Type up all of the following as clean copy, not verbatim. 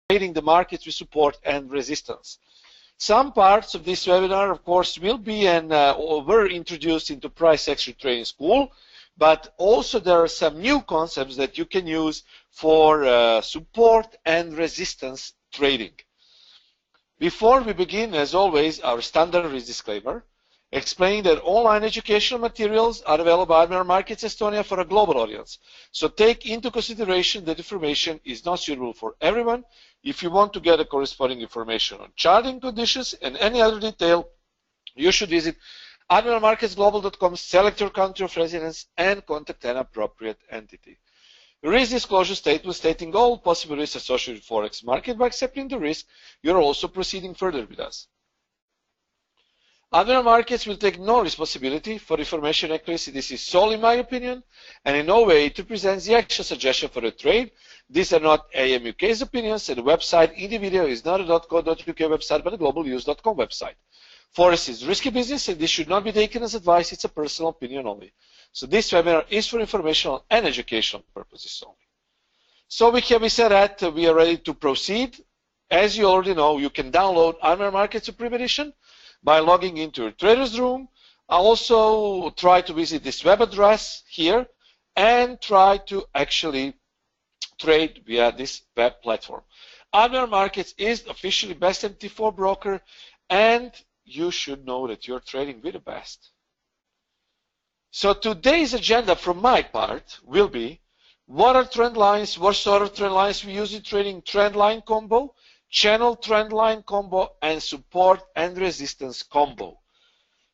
trading the markets with support and resistance. Some parts of this webinar, of course, will be were introduced into price action trading school, but also there are some new concepts that you can use for support and resistance trading. Before we begin, as always, our standard risk disclaimer, explaining that online educational materials are available at Admiral Markets Estonia for a global audience. So take into consideration that information is not suitable for everyone. If you want to get a corresponding information on charting conditions and any other detail, you should visit admiralmarketsglobal.com, select your country of residence, and contact an appropriate entity. Risk disclosure statement stating all possible risks associated with Forex market. By accepting the risk, you're also proceeding further with us. Admiral Markets will take no responsibility for information accuracy. This is solely my opinion and in no way to present the actual suggestion for a trade. These are not AMUK's opinions, and the website in the video is not a .co.uk website but a globalnews.com website. Forex is risky business and this should not be taken as advice. It's a personal opinion only. So this webinar is for informational and educational purposes only. So we said that we are ready to proceed. As you already know, you can download Admiral Markets Supreme Edition by logging into your trader's room. I also try to visit this web address here and try to actually trade via this web platform. Admiral Markets is officially best MT4 broker, and you should know that you're trading with the best. So today's agenda from my part will be what are trend lines, what sort of trend lines we use in trading, trend line combo, channel trend line combo, and support and resistance combo.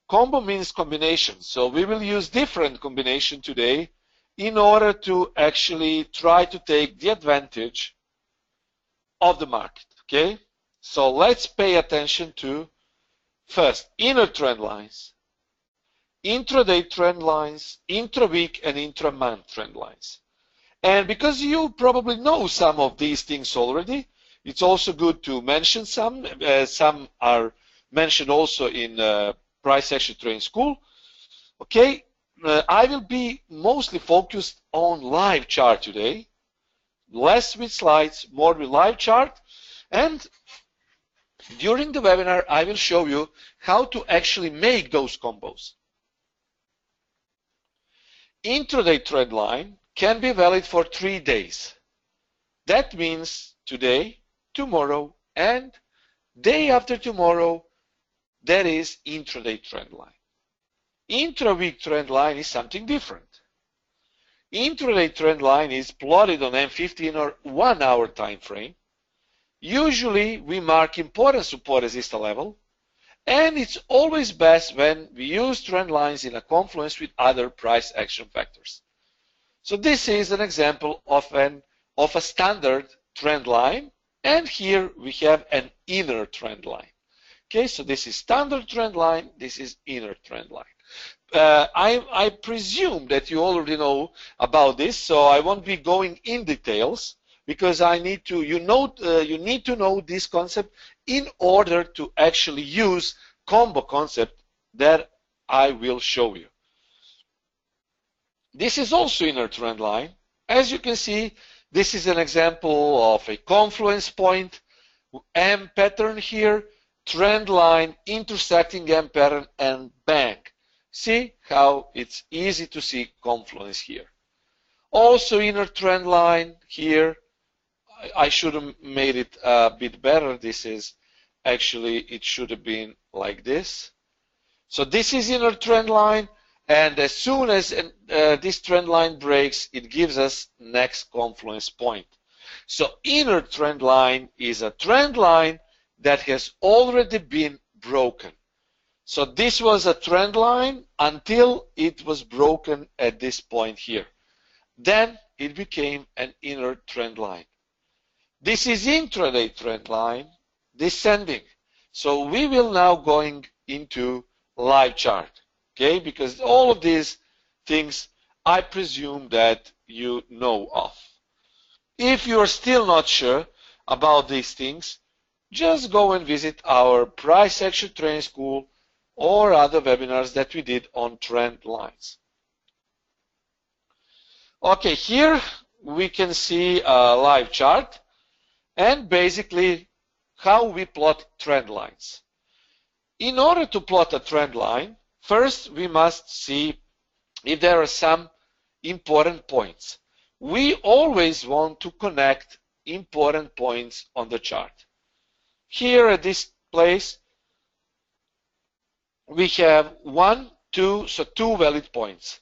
Combo means combination, so we will use different combination today in order to actually try to take the advantage of the market. Okay, so let's pay attention to first inner trend lines, intraday trend lines, intra-week and intra-month trend lines. And because you probably know some of these things already, it's also good to mention some. Some are mentioned also in price action trading school. Okay, I will be mostly focused on live chart today, less with slides, more with live chart. And during the webinar, I will show you how to actually make those combos. Intraday trend line can be valid for 3 days. That means today, tomorrow, and day after tomorrow. That is intraday trend line. Intra-week trend line is something different. Intraday trend line is plotted on M15 or 1 hour time frame. Usually we mark important support resistance level, and it's always best when we use trend lines in a confluence with other price action factors. So this is an example of a standard trend line, and here we have an inner trend line. Okay, so this is standard trend line, this is inner trend line. I presume that you already know about this, so I won't be going in details because I need to, you need to know this concept in order to actually use combo concept that I will show you. This is also inner trend line. As you can see, this is an example of a confluence point, M pattern here, trend line intersecting M pattern and bang. See how it's easy to see confluence here. Also inner trend line here. I should have made it a bit better. This is actually, it should have been like this. So this is inner trend line, and as soon as this trend line breaks, it gives us next confluence point. So inner trend line is a trend line that has already been broken. So this was a trend line until it was broken at this point here. Then it became an inner trend line. This is intraday trend line descending. So we will now going into live chart, okay? Because all of these things I presume that you know of. If you are still not sure about these things, just go and visit our price action training school or other webinars that we did on trend lines. Okay, here we can see a live chart, and basically how we plot trend lines. In order to plot a trend line, first we must see if there are some important points. We always want to connect important points on the chart. Here at this place, we have two valid points.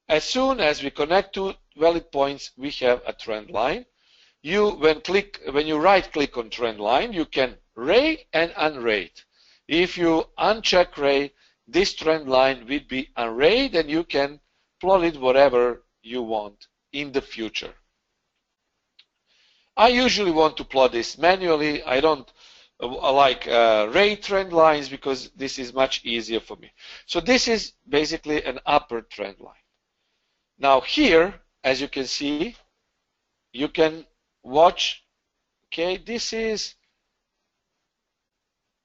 As soon as we connect two valid points, we have a trend line. When you right click on trend line, you can ray and unray it. If you uncheck ray, this trend line will be unrayed and you can plot it whatever you want in the future. I usually want to plot this manually. I don't like ray trend lines because this is much easier for me. So this is basically an upper trend line. Now here, as you can see, you can watch, okay, this is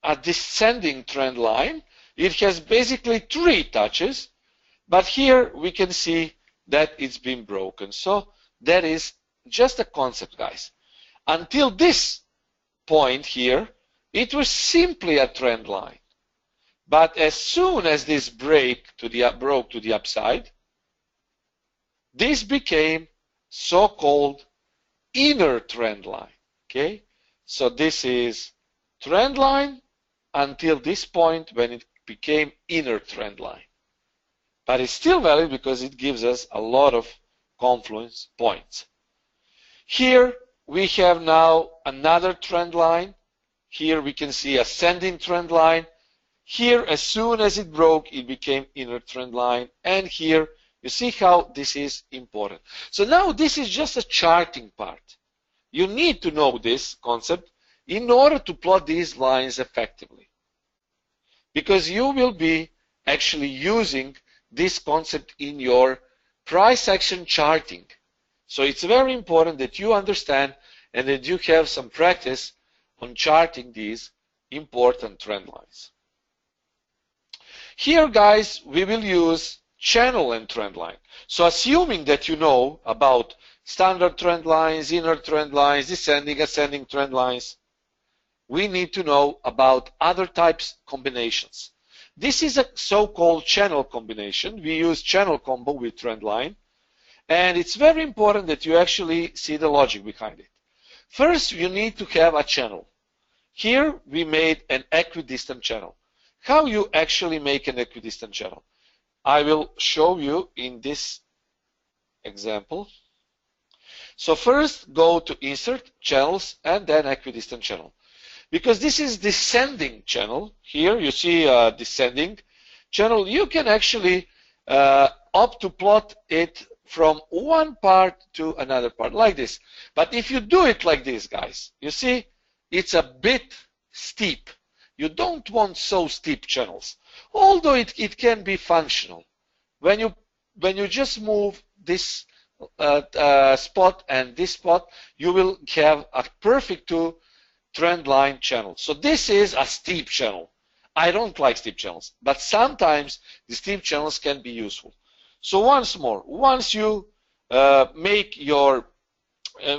a descending trend line. It has basically 3 touches, but here we can see that it's been broken. So that is just a concept, guys. Until this point here, it was simply a trend line. But as soon as this broke to the upside, this became so-called inner trend line. Okay, so this is trend line until this point when it became inner trend line. But it's still valid because it gives us a lot of confluence points. Here we have now another trend line. Here we can see ascending trend line. Here, as soon as it broke, it became inner trend line. And here, you see how this is important. So now this is just a charting part. You need to know this concept in order to plot these lines effectively. Because you will be actually using this concept in your price action charting. So it's very important that you understand and that you have some practice on charting these important trend lines. Here, guys, we will use channel and trend line. So assuming that you know about standard trend lines, inner trend lines, descending, ascending trend lines, we need to know about other types combinations. This is a so-called channel combination. We use channel combo with trend line. And it's very important that you actually see the logic behind it. First, you need to have a channel. Here, we made an equidistant channel. How you actually make an equidistant channel? I will show you in this example. So first, go to Insert, Channels, and then Equidistant Channel. Because this is descending channel. Here, you see a descending channel. You can actually opt to plot it from one part to another part, like this. But if you do it like this, guys, you see, it's a bit steep. You don't want so steep channels, although it can be functional. When you just move this spot and this spot, you will have a perfect 2 trend line channel. So this is a steep channel. I don't like steep channels, but sometimes the steep channels can be useful. So once more, once you make your,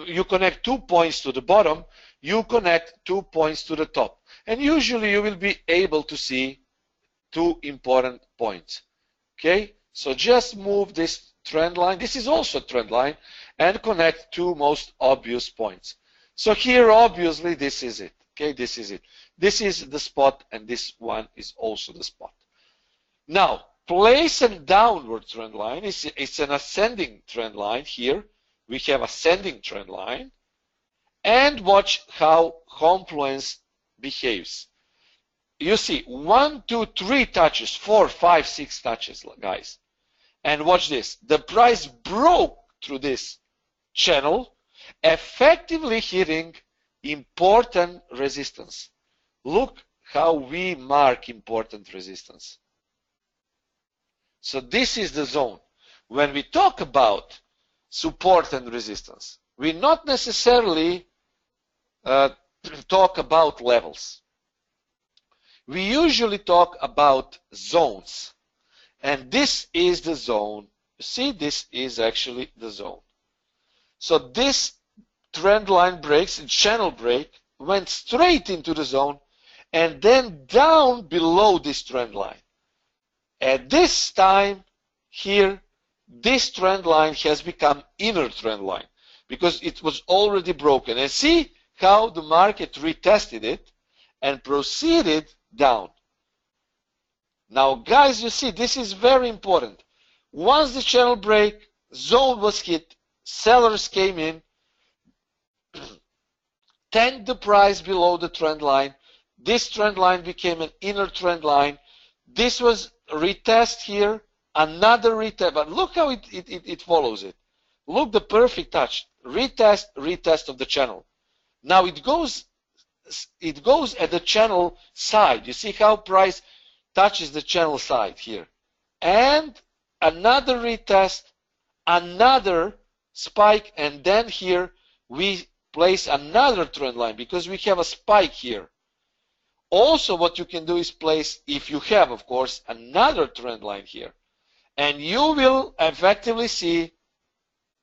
you connect 2 points to the bottom, you connect 2 points to the top. And usually you will be able to see 2 important points. Okay, so just move this trend line. This is also a trend line, and connect 2 most obvious points. So here, obviously, this is it. Okay, this is it. This is the spot, and this one is also the spot. Now, place a downward trend line. It's an ascending trend line. Here we have ascending trend line, and watch how confluence behaves. You see 1, 2, 3 touches, 4, 5, 6 touches, guys. And watch this. The price broke through this channel, effectively hitting important resistance. Look how we mark important resistance. So this is the zone. When we talk about support and resistance, we not necessarily talk about levels. We usually talk about zones. And this is the zone. You see, this is actually the zone. So this trend line breaks, channel break, went straight into the zone and then down below this trend line. At this time here, this trend line has become inner trend line because it was already broken. And see how the market retested it and proceeded down. Now guys, you see, this is very important. Once the channel break, zone was hit, sellers came in, tanked the price below the trend line. This trend line became an inner trend line. This was retest here, another retest, but look how it follows it. Look, the perfect touch, retest of the channel. Now it goes at the channel side. You see how price touches the channel side here, and another retest, another spike, and then here we place another trend line because we have a spike here. Also, what you can do is place, if you have, of course, another trend line here, and you will effectively see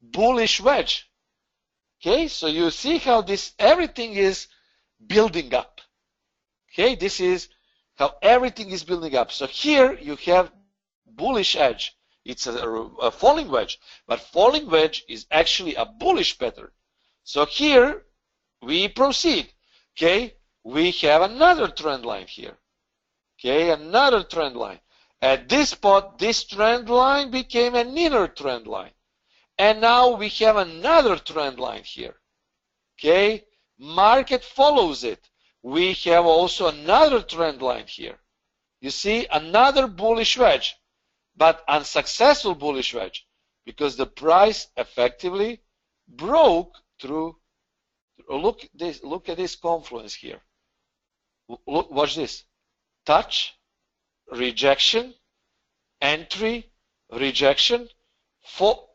bullish wedge. Okay, so you see how everything is building up. Okay, this is how everything is building up. So here you have bullish edge. It's a falling wedge, but falling wedge is actually a bullish pattern. So here we proceed. Okay, we have another trend line here. Okay, another trend line. At this spot, this trend line became an inner trend line. And now we have another trend line here. Okay, market follows it. We have also another trend line here. You see, another bullish wedge, but unsuccessful bullish wedge because the price effectively broke through. Look at this confluence here. Look, watch this. Touch, rejection, entry, rejection.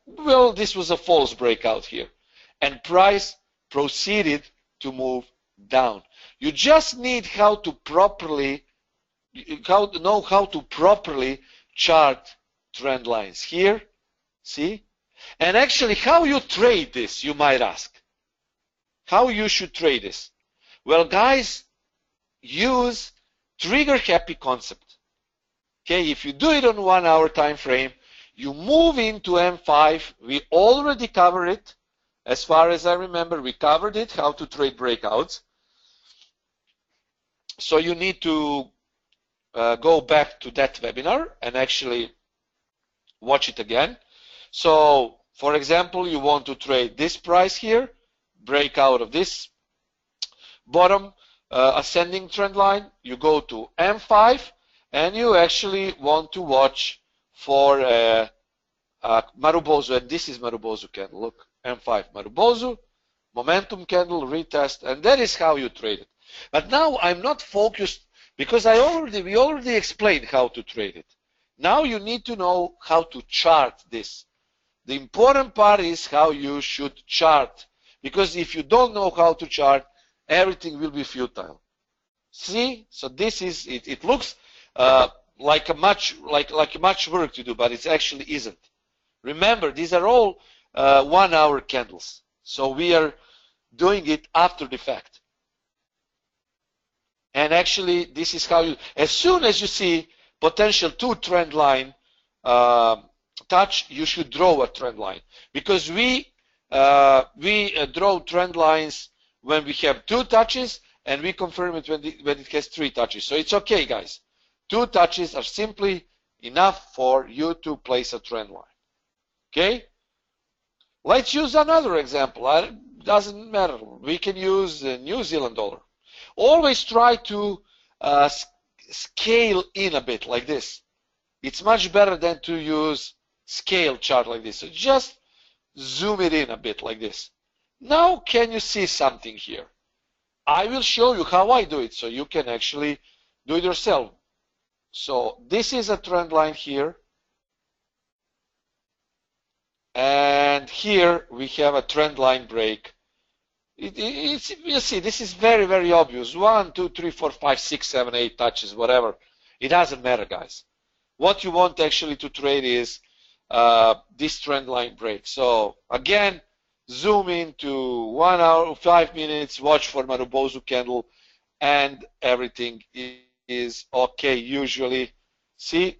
Well, this was a false breakout here, and price proceeded to move down. You just need know how to properly chart trend lines here. See, and actually, how you trade this? You might ask. How you should trade this? Well, guys, use trigger happy concept. Okay, if you do it on 1 hour time frame, you move into M5. We already covered it. As far as I remember, we covered it, how to trade breakouts. So you need to go back to that webinar and actually watch it again. So, for example, you want to trade this price here, break out of this bottom ascending trend line. You go to M5 and you actually want to watch for Marubozu, and this is Marubozu candle. Look, M5 Marubozu, momentum candle, retest, and that is how you trade it. But now I'm not focused because we already explained how to trade it. Now you need to know how to chart this. The important part is how you should chart, because if you don't know how to chart, everything will be futile. See, so this is it. It looks like much work to do, but it actually isn't. Remember, these are all 1 hour candles, so we are doing it after the fact. And actually, this is how you, as soon as you see potential 2 trend line touch, you should draw a trend line, because we draw trend lines when we have 2 touches, and we confirm it when it has 3 touches. So it's okay, guys. 2 touches are simply enough for you to place a trend line. Okay? Let's use another example. It doesn't matter. We can use New Zealand dollar. Always try to scale in a bit like this. It's much better than to use scale chart like this. So just zoom it in a bit like this. Now can you see something here? I will show you how I do it so you can actually do it yourself. So this is a trend line here. And here we have a trend line break. You see, this is very, very obvious. 1, 2, 3, 4, 5, 6, 7, 8 touches, whatever. It doesn't matter, guys. What you want actually to trade is this trend line break. So again, zoom into 1 hour, 5 minutes, watch for Marubozu candle, and everything is okay usually. See,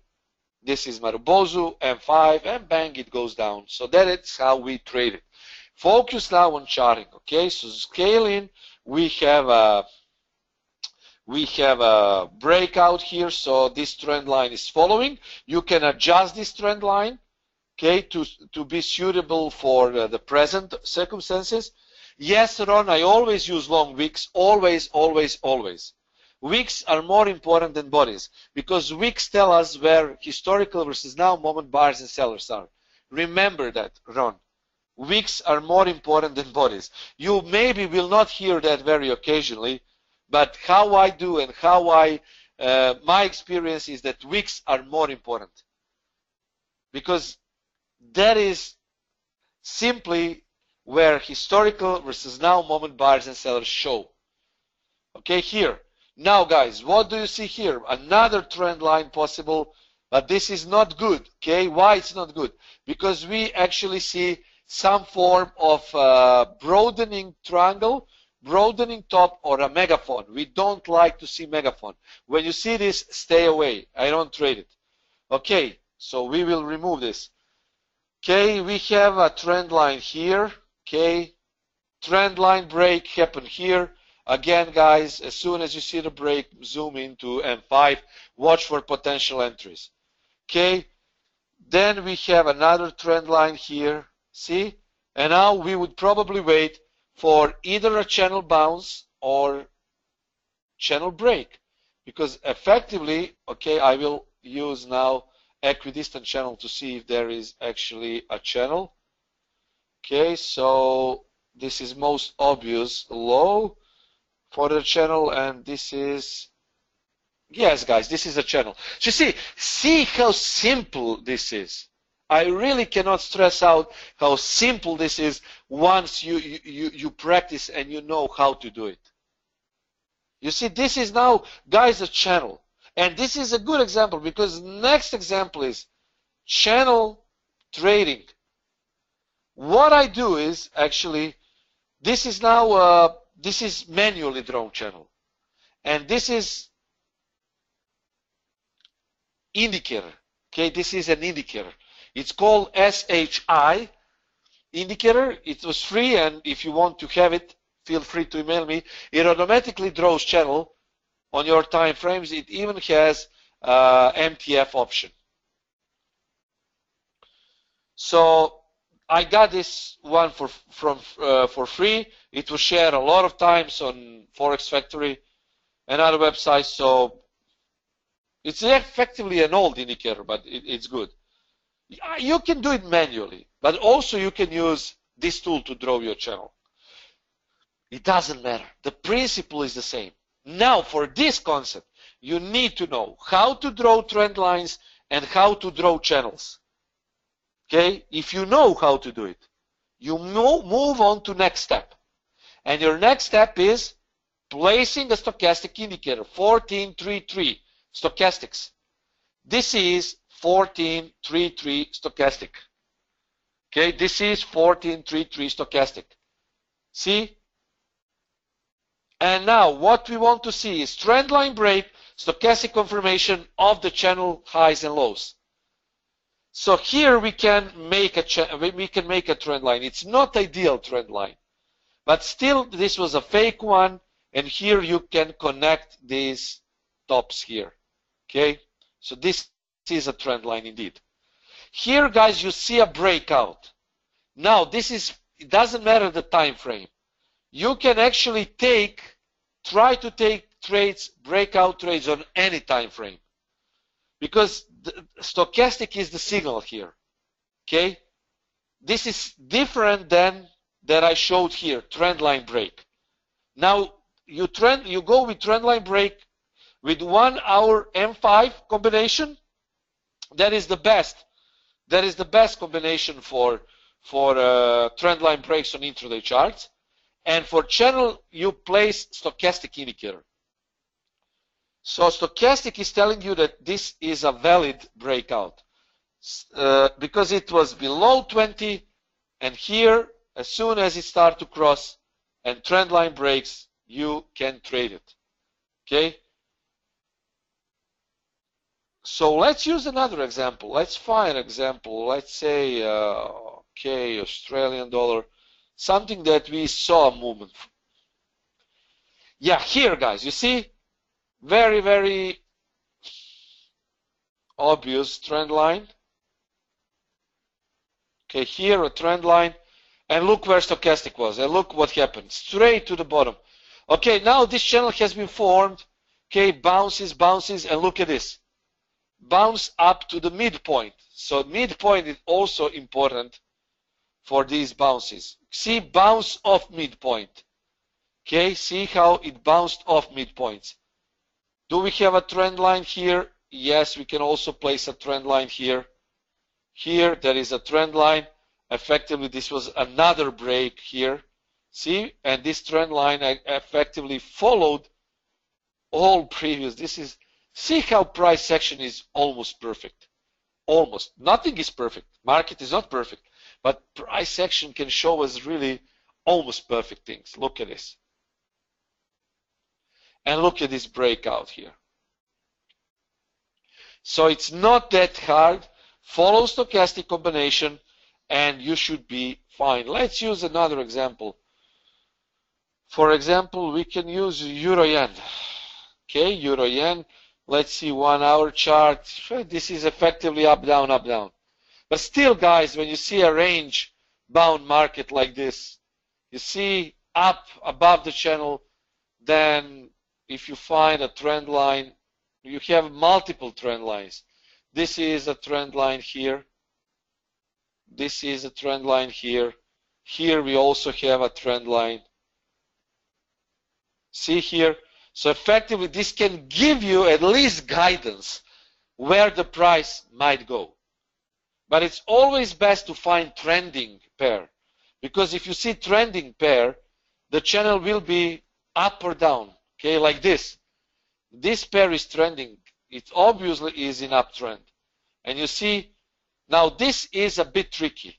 this is Marubozu, M5, and bang, it goes down. So that is how we trade it. Focus now on charting, okay? So scaling, we have a breakout here, so this trend line is following. You can adjust this trend line, okay, to be suitable for the present circumstances. Yes, Ron, I always use long wicks, always, always, always. Wicks are more important than bodies because wicks tell us where historical versus now moment buyers and sellers are. Remember that, Ron. Wicks are more important than bodies. You maybe will not hear that very occasionally, but how I do and how my experience is that wicks are more important because that is simply where historical versus now moment buyers and sellers show. Okay, here. Now, guys, what do you see here? Another trend line possible, but this is not good. Okay, why it's not good? Because we actually see some form of broadening triangle, broadening top, or a megaphone. We don't like to see megaphone. When you see this, stay away. I don't trade it. Okay, so we will remove this. Okay, we have a trend line here. Okay, trend line break happened here. Again, guys, as soon as you see the break, zoom into M5, watch for potential entries. Okay, then we have another trend line here, see? And now we would probably wait for either a channel bounce or channel break. Because effectively, okay, I will use now equidistant channel to see if there is actually a channel. Okay, so this is most obvious low for the channel, and this is, yes, guys, this is a channel. So you see how simple this is. I really cannot stress out how simple this is once you practice and you know how to do it. You see, this is now, guys, a channel. And this is a good example because next example is channel trading. What I do is actually, this is now this is manually drawn channel, and this is indicator. Okay, this is an indicator. It's called SHI indicator. It was free, and if you want to have it, feel free to email me. It automatically draws channel on your time frames. It even has MTF option. So I got this one for free. It was shared a lot of times on Forex Factory and other websites. So it's effectively an old indicator, but it's good. You can do it manually, but also you can use this tool to draw your channel. It doesn't matter. The principle is the same. Now, for this concept, you need to know how to draw trend lines and how to draw channels. Okay, if you know how to do it, you move on to next step. And your next step is placing a stochastic indicator, 1433 stochastics. This is 1433 stochastic. Okay, this is 1433 stochastic. See? And now what we want to see is trend line break, stochastic confirmation of the channel highs and lows. So here we can make a trend line. It's not ideal trend line, but still this was a fake one, and here you can connect these tops here. Okay, so this is a trend line indeed. Here, guys, you see a breakout. Now it doesn't matter the time frame. You can actually try to take trades, breakout trades on any time frame, because the stochastic is the signal here. Okay, this is different than that I showed here, trend line break. Now you go with trend line break with 1 hour M5 combination. That is the best. That is the best combination for trend line breaks on intraday charts. And for channel, you place stochastic indicator. So stochastic is telling you that this is a valid breakout because it was below 20, and here as soon as it starts to cross and trend line breaks, you can trade it. Okay? So let's use another example. Let's find an example. Let's say, okay, Australian dollar, something that we saw a movement. Yeah, here, guys, you see, very, very obvious trend line. Okay, here a trend line, and look where stochastic was, and look what happened, straight to the bottom. Okay, now this channel has been formed. Okay, bounces, bounces, and look at this. Bounce up to the midpoint. So midpoint is also important for these bounces. See, bounce off midpoint. Okay, see how it bounced off midpoints. Do we have a trend line here? Yes, we can also place a trend line here. Here, there is a trend line. Effectively, this was another break here. See, and this trend line effectively followed all previous. This is, see how price action is almost perfect. Almost. Nothing is perfect. Market is not perfect. But price action can show us really almost perfect things. Look at this. And look at this breakout here. So it's not that hard. Follow stochastic combination and you should be fine. Let's use another example. For example, we can use Euro Yen. Okay, Euro Yen. Let's see 1 hour chart. This is effectively up, down, up, down. But still, guys, when you see a range bound market like this, you see up above the channel, then if you find a trend line, you have multiple trend lines. This is a trend line here. This is a trend line here. Here we also have a trend line. See here? So effectively this can give you at least guidance where the price might go. But it's always best to find trending pair. Because if you see trending pair, the channel will be up or down. Okay, like this. This pair is trending. It obviously is in uptrend. And you see, now this is a bit tricky.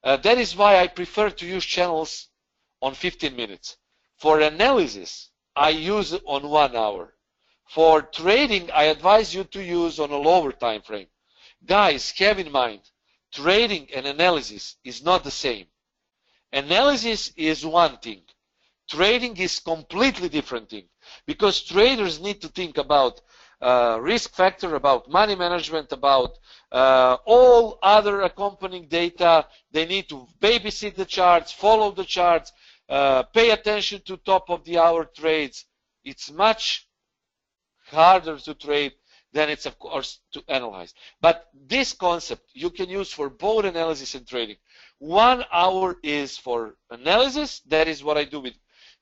That is why I prefer to use channels on 15 minutes. For analysis, I use it on 1 hour. For trading, I advise you to use on a lower time frame. Guys, have in mind, trading and analysis is not the same. Analysis is one thing. Trading is completely different thing. Because traders need to think about risk factor, about money management, about all other accompanying data. They need to babysit the charts, follow the charts, pay attention to top of the hour trades. It's much harder to trade than it's, of course, to analyze. But this concept you can use for both analysis and trading. 1 hour is for analysis. That is what I do with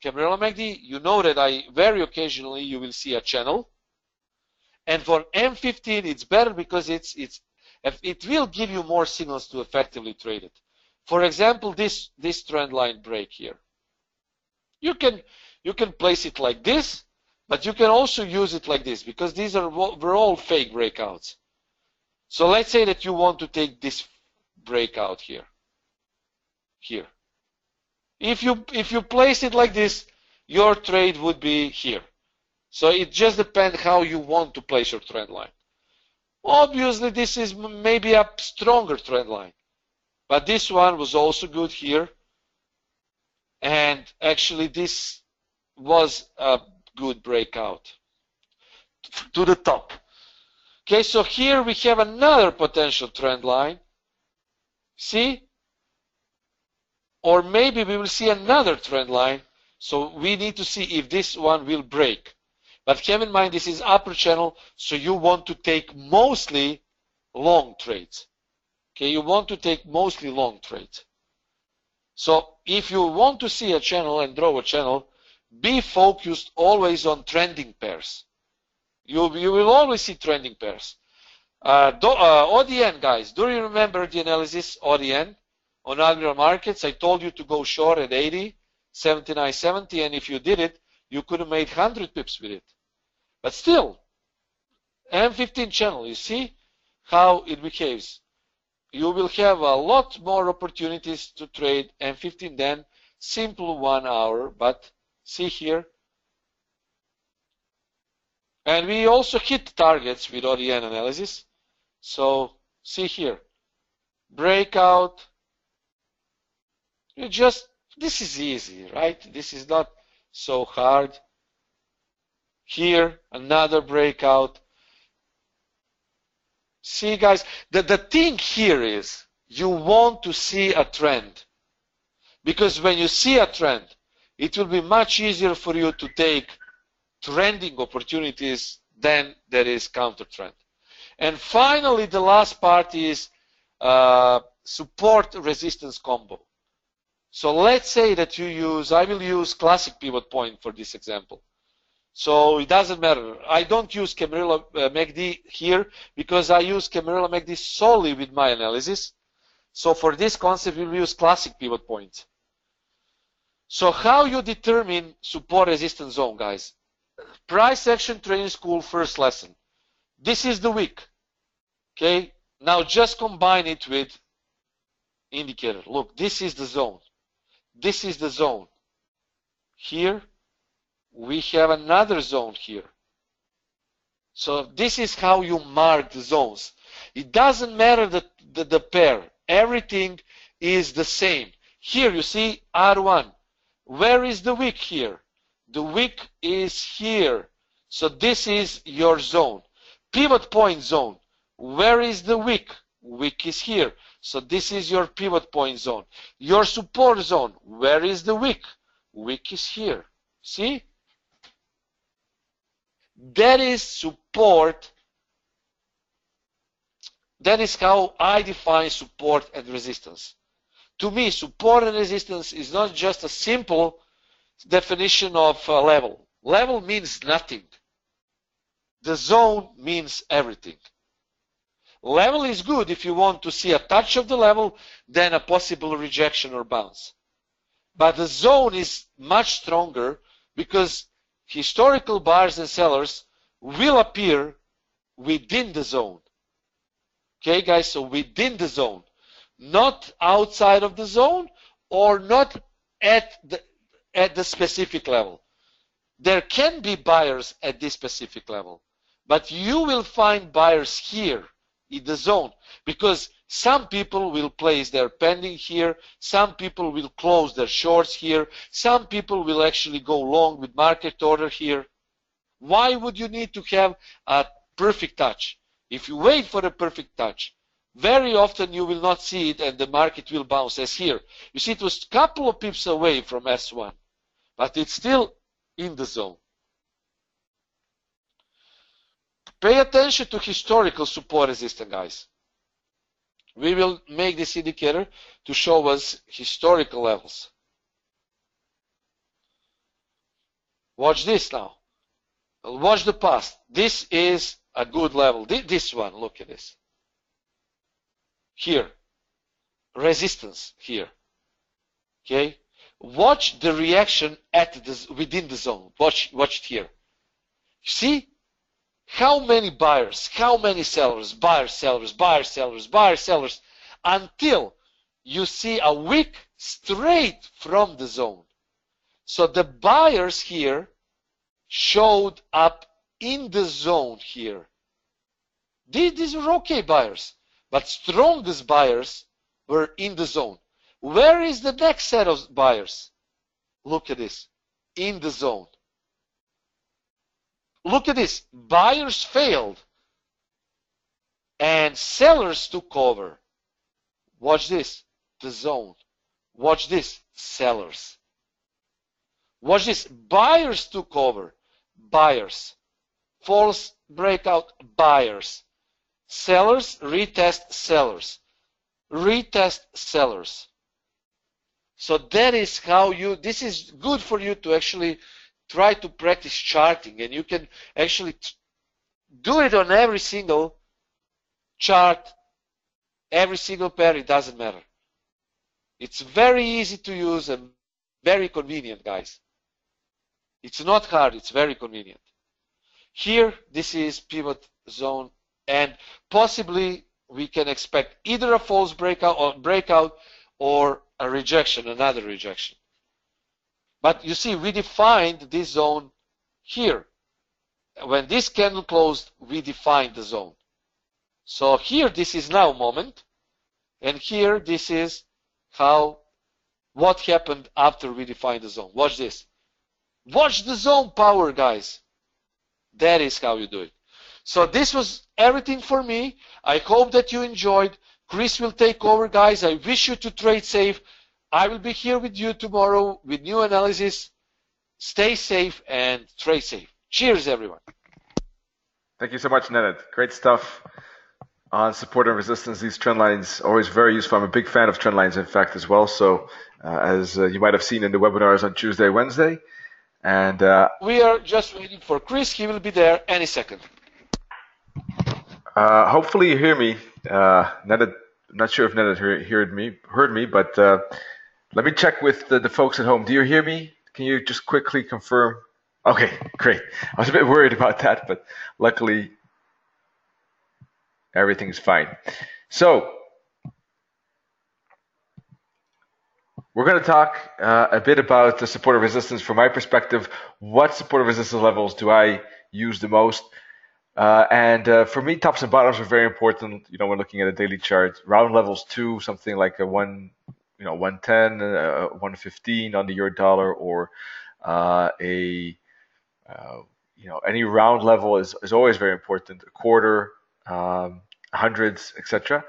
Cabrera MACD. You know that I very occasionally you will see a channel. And for M15, it's better because it will give you more signals to effectively trade it. For example, this trend line break here. You can place it like this, but you can also use it like this because these were all fake breakouts. So let's say that you want to take this breakout here. Here. If you place it like this, your trade would be here. So it just depends how you want to place your trend line. Obviously, this is maybe a stronger trend line. But this one was also good here. And actually, this was a good breakout to the top. Okay, so here we have another potential trend line. See? Or maybe we will see another trend line. So we need to see if this one will break. But have in mind, this is upper channel, so you want to take mostly long trades. Okay, you want to take mostly long trades. So if you want to see a channel and draw a channel, be focused always on trending pairs. You will always see trending pairs. ODN, guys, do you remember the analysis ODN on algorithm markets? I told you to go short at 80, 79, 70, and if you did it, you could have made 100 pips with it. But still, M15 channel, you see how it behaves. you will have a lot more opportunities to trade M15 than simple 1 hour. But see here, and we also hit targets with ODN analysis. So see here, breakout. This is easy, right? This is not so hard. Here, another breakout. See, guys, the thing here is you want to see a trend. Because when you see a trend, it will be much easier for you to take trending opportunities than there is counter trend. And finally, the last part is support resistance combo. So let's say that I will use classic pivot point for this example. So it doesn't matter. I don't use Camarilla MACD here because I use Camarilla MACD solely with my analysis. So for this concept, we'll use classic pivot points. So how you determine support resistance zone, guys? Price action training school first lesson. This is the wick. Okay. Now just combine it with indicator. Look, this is the zone. This is the zone. Here we have another zone here. So this is how you mark the zones. It doesn't matter the pair. Everything is the same. Here you see R1. Where is the wick here? The wick is here. So this is your zone. Pivot point zone. Where is the wick? Wick is here. So this is your pivot point zone. Your support zone. Where is the wick? Wick is here. See? That is support. That is how I define support and resistance. To me, support and resistance is not just a simple definition of level. Level means nothing. The zone means everything. Level is good if you want to see a touch of the level, then a possible rejection or bounce. But the zone is much stronger because historical buyers and sellers will appear within the zone. Okay, guys, so within the zone. Not outside of the zone or not at the specific level. There can be buyers at this specific level, but you will find buyers here in the zone because some people will place their pending here, some people will close their shorts here, some people will actually go long with market order here. Why would you need to have a perfect touch? If you wait for a perfect touch, very often you will not see it and the market will bounce as here. You see, it was a couple of pips away from S1, but it's still in the zone. Pay attention to historical support resistance, guys. We will make this indicator to show us historical levels. Watch this now. Watch the past. This is a good level. This one, look at this. Here, resistance here. Okay, watch the reaction within the zone. Watch it here. See how many buyers, how many sellers, buyers, sellers, buyers, sellers, buyers, sellers, until you see a wick straight from the zone. So the buyers here showed up in the zone here. These were okay buyers. But strongest buyers were in the zone. Where is the next set of buyers? Look at this. In the zone. Look at this. Buyers failed. And sellers took over. Watch this. The zone. Watch this. Sellers. Watch this. Buyers took over. Buyers. False breakout. Buyers. Sellers, retest sellers. Retest sellers. So that is how this is good for you to actually try to practice charting, and you can actually do it on every single chart, every single pair, it doesn't matter. It's very easy to use and very convenient, guys. It's not hard, it's very convenient. Here, this is pivot zone. And possibly we can expect either a false breakout or a rejection, another rejection. But you see, we defined this zone here. When this candle closed, we defined the zone. So here, this is now moment, and here, this is what happened after we defined the zone. Watch this. Watch the zone power, guys. That is how you do it. So this was everything for me. I hope that you enjoyed. Chris will take over, guys. I wish you to trade safe. I will be here with you tomorrow with new analysis. Stay safe and trade safe. Cheers, everyone. Thank you so much, Nenad. Great stuff on support and resistance. These trend lines always very useful. I'm a big fan of trend lines, in fact, as well. So as you might have seen in the webinars on Tuesday, Wednesday. And we are just waiting for Chris. He will be there any second. Hopefully you hear me. Nenad, I'm not sure if Nenad heard me, but let me check with the folks at home. Do you hear me? Can you just quickly confirm? Okay, great. I was a bit worried about that, but luckily everything's fine. So we're going to talk a bit about the support and resistance from my perspective. What support and resistance levels do I use the most? For me, tops and bottoms are very important. You know, when looking at a daily chart, round levels too, something like a 110, 115 on the euro dollar, or any round level is always very important. A quarter, hundreds, etc.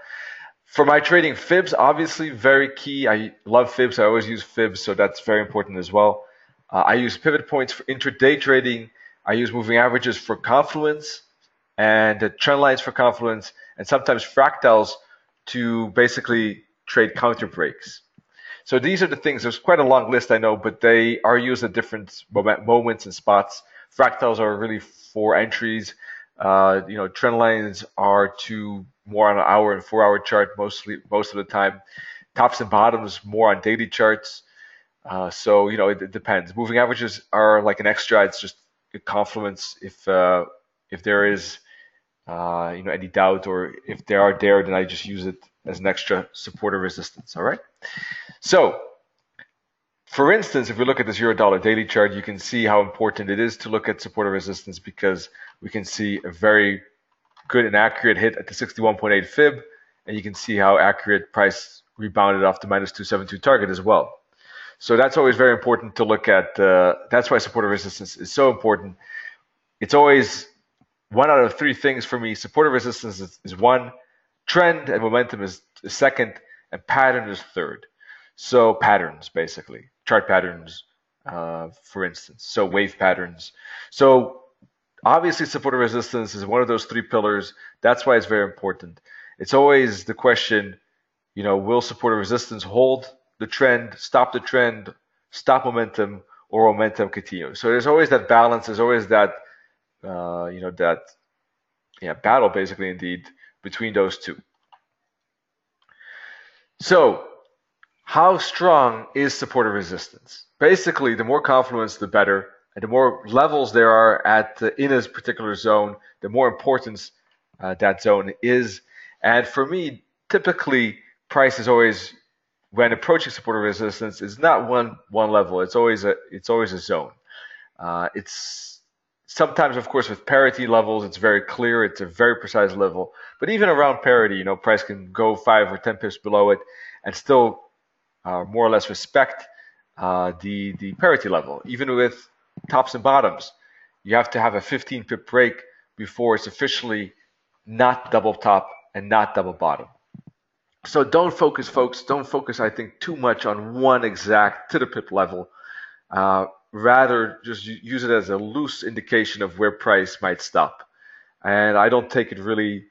For my trading, fibs obviously very key. I love fibs. I always use fibs, so that's very important as well. I use pivot points for intraday trading. I use moving averages for confluence and trend lines for confluence, and sometimes fractals to basically trade counter breaks. So these are the things. There's quite a long list, I know, but they are used at different moments and spots. Fractals are really for entries. Trend lines are to more on an hour and 4 hour chart most of the time. Tops and bottoms more on daily charts. So it depends. Moving averages are like an extra. It's just a confluence if there is any doubt, or if they are there, then I just use it as an extra support or resistance. All right. So, for instance, if we look at this euro dollar daily chart, you can see how important it is to look at support or resistance, because we can see a very good and accurate hit at the 61.8 fib, and you can see how accurate price rebounded off the -272 target as well. So that's always very important to look at. That's why support or resistance is so important. It's always one out of three things for me. Support or resistance is one, trend and momentum is second, and pattern is third. So patterns, basically, chart patterns, for instance. So wave patterns. So obviously support or resistance is one of those three pillars. That's why it's very important. It's always the question, will support or resistance hold the trend, stop momentum, or momentum continue? So there's always that balance. There's always that, battle, basically, indeed, between those two. So how strong is support or resistance? Basically, the more confluence, the better. And the more levels there are in a particular zone, the more importance that zone is. And for me, typically, price is always, when approaching support or resistance, is not one level. It's always a zone. It's sometimes, of course, with parity levels, it's very clear. It's a very precise level. But even around parity, price can go 5 or 10 pips below it and still more or less respect the parity level. Even with tops and bottoms, you have to have a 15 pip break before it's officially not double top and not double bottom. So don't focus, folks. Don't focus, I think, too much on one exact to the pip level. Rather, just use it as a loose indication of where price might stop. And I don't take it really,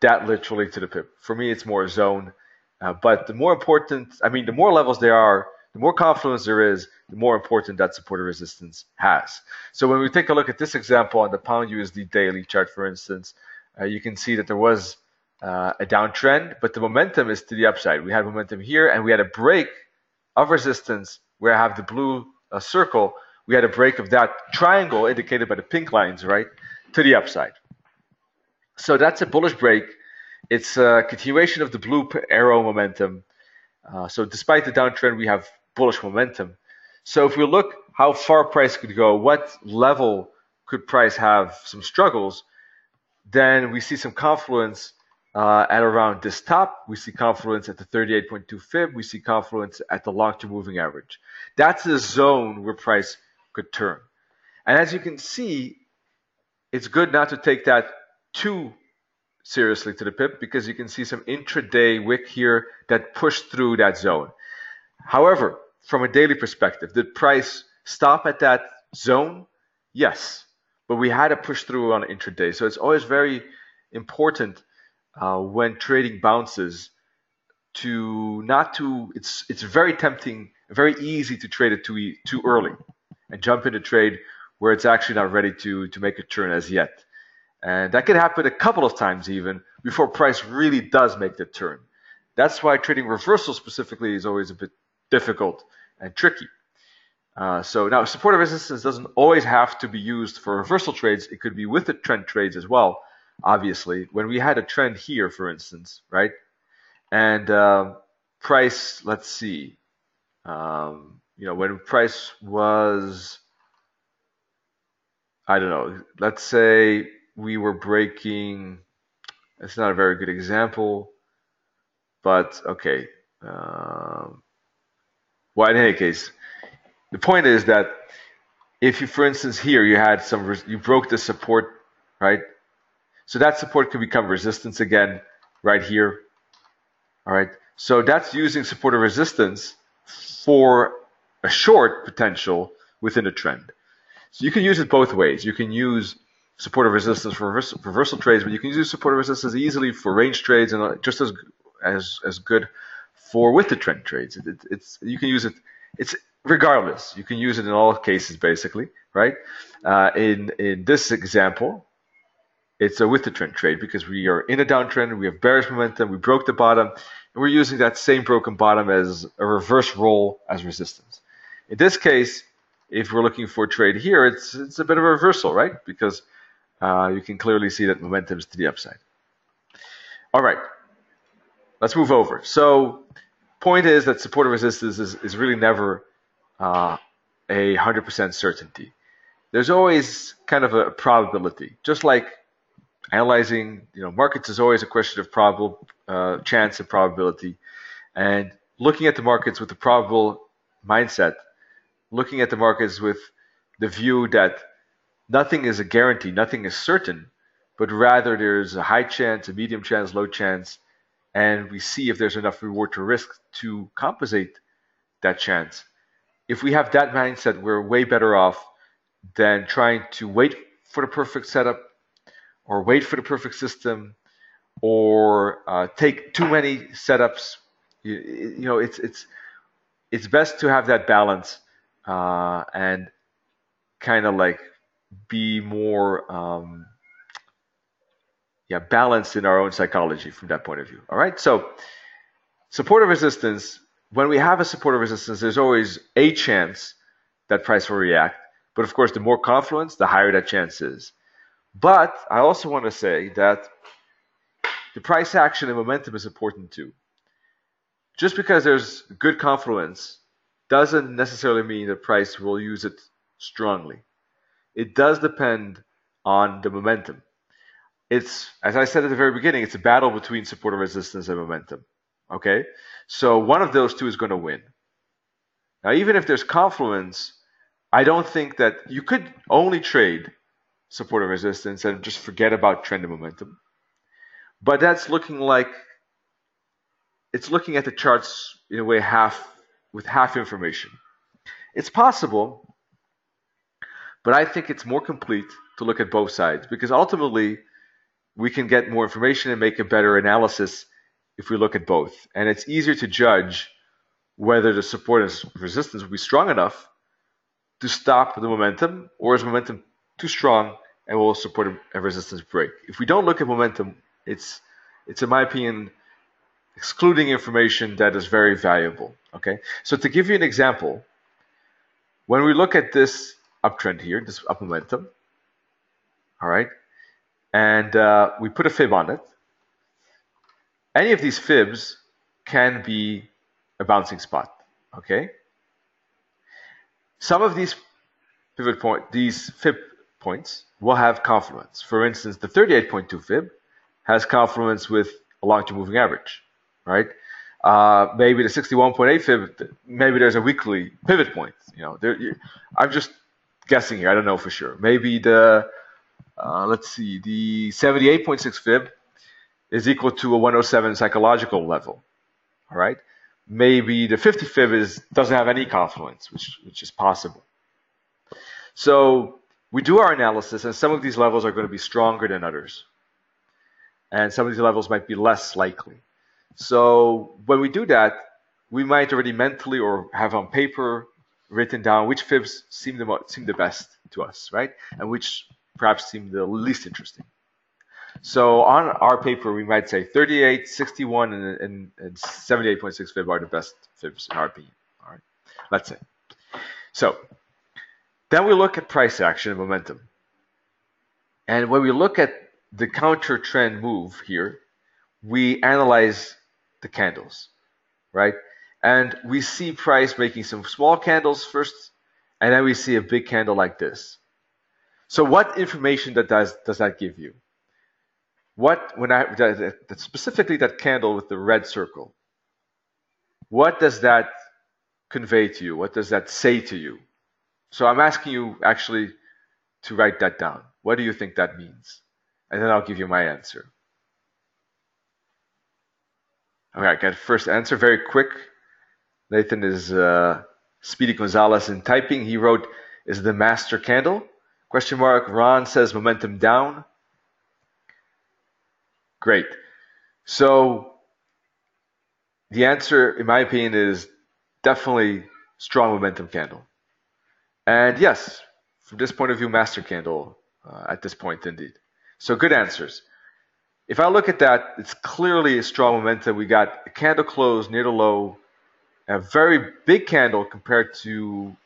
that literally to the pip. For me, it's more a zone. But the more important, the more levels there are, the more confluence there is, the more important that support or resistance has. So when we take a look at this example on the pound USD daily chart, for instance, you can see that there was a downtrend, but the momentum is to the upside. We had momentum here, and we had a break of resistance where I have the blue circle. We had a break of that triangle indicated by the pink lines, right, to the upside. So that's a bullish break. it's a continuation of the blue arrow momentum. So despite the downtrend, we have bullish momentum. So if we look how far price could go, what level could price have some struggles, then we see some confluence at around this top. We see confluence at the 38.2 fib. We see confluence at the long-term moving average. That's the zone where price could turn. And as you can see, it's good not to take that too seriously to the pip, because you can see some intraday wick here that pushed through that zone. However, from a daily perspective, did price stop at that zone? Yes, but we had to push through on intraday. So it's always very important when trading bounces to not to. It's very tempting, very easy to trade it too early and jump into trade where it's actually not ready to make a turn as yet. And that could happen a couple of times even before price really does make the turn. That's why trading reversal specifically is always a bit difficult and tricky. So now support and resistance doesn't always have to be used for reversal trades. It could be with the trend trades as well, obviously. When we had a trend here, for instance, right? And price, let's see, when price was, I don't know, let's say we were breaking, it's not a very good example, but okay. Well, in any case, the point is that if you, for instance, here you had you broke the support, right? So that support could become resistance again right here. All right. So that's using support or resistance for a short potential within a trend. So you can use it both ways. You can use support or resistance for reversal trades, but you can use support or resistance easily for range trades and just as good for with the trend trades. You can use it. It's regardless. You can use it in all cases basically, right? In this example, it's a with the trend trade because we are in a downtrend, we have bearish momentum, we broke the bottom, and we're using that same broken bottom as a reverse roll as resistance. In this case, if we're looking for a trade here, it's a bit of a reversal, right? Because you can clearly see that momentum is to the upside. All right, let's move over. So point is that support and resistance is really never a 100% certainty. There's always kind of a probability, just like analyzing, markets is always a question of chance and probability. And looking at the markets with a probable mindset, looking at the markets with the view that nothing is a guarantee, nothing is certain, but rather there's a high chance, a medium chance, low chance, and we see if there's enough reward to risk to compensate that chance. If we have that mindset, we're way better off than trying to wait for the perfect setup or wait for the perfect system or take too many setups. It's best to have that balance and kind of like be more balanced in our own psychology from that point of view. All right, so support or resistance. When we have a support or resistance, there's always a chance that price will react. But of course, the more confluence, the higher that chance is. But I also want to say that the price action and momentum is important too. Just because there's good confluence doesn't necessarily mean that price will use it strongly. It does depend on the momentum. It's, as I said at the very beginning, it's a battle between support and resistance and momentum. Okay? So one of those two is going to win. Now, even if there's confluence, I don't think that you could only trade support and resistance and just forget about trend and momentum. But that's looking like it's looking at the charts in a way with half information. It's possible, but I think it's more complete to look at both sides because ultimately we can get more information and make a better analysis if we look at both. And it's easier to judge whether the support and resistance will be strong enough to stop the momentum, or is momentum too strong and will support and resistance break. If we don't look at momentum, it's in my opinion excluding information that is very valuable. Okay, so to give you an example, when we look at this uptrend here, this up momentum, all right, and we put a fib on it, any of these fibs can be a bouncing spot. Okay. Some of these fib points will have confluence. For instance, the 38.2 fib has confluence with a long-term moving average, right? Maybe the 61.8 fib, maybe there's a weekly pivot point. I'm just guessing here. I don't know for sure. Maybe the let's see, the 78.6 fib is equal to a 107 psychological level. All right. Maybe the 50 fib doesn't have any confluence, which is possible. So we do our analysis, and some of these levels are going to be stronger than others, and some of these levels might be less likely. So when we do that, we might already mentally or have on paper written down which fibs seem the best to us, right? And which perhaps seem the least interesting. So on our paper, we might say 38, 61, and 78.6 fib are the best fibs in our opinion. All right, let's say. So then we look at price action and momentum. And when we look at the counter trend move here, we analyze the candles, right? And we see price making some small candles first, and then we see a big candle like this. So what information does that give you? Specifically that candle with the red circle, what does that convey to you? What does that say to you? So I'm asking you actually to write that down. What do you think that means? And then I'll give you my answer. Okay, I got first answer, very quick. Nathan is Speedy Gonzalez in typing. He wrote, is the master candle? Question mark. Ron says momentum down. Great. So the answer, in my opinion, is definitely strong momentum candle. And yes, from this point of view, master candle at this point indeed. So good answers. If I look at that, it's clearly a strong momentum. We got a candle close near the low, a very big candle compared to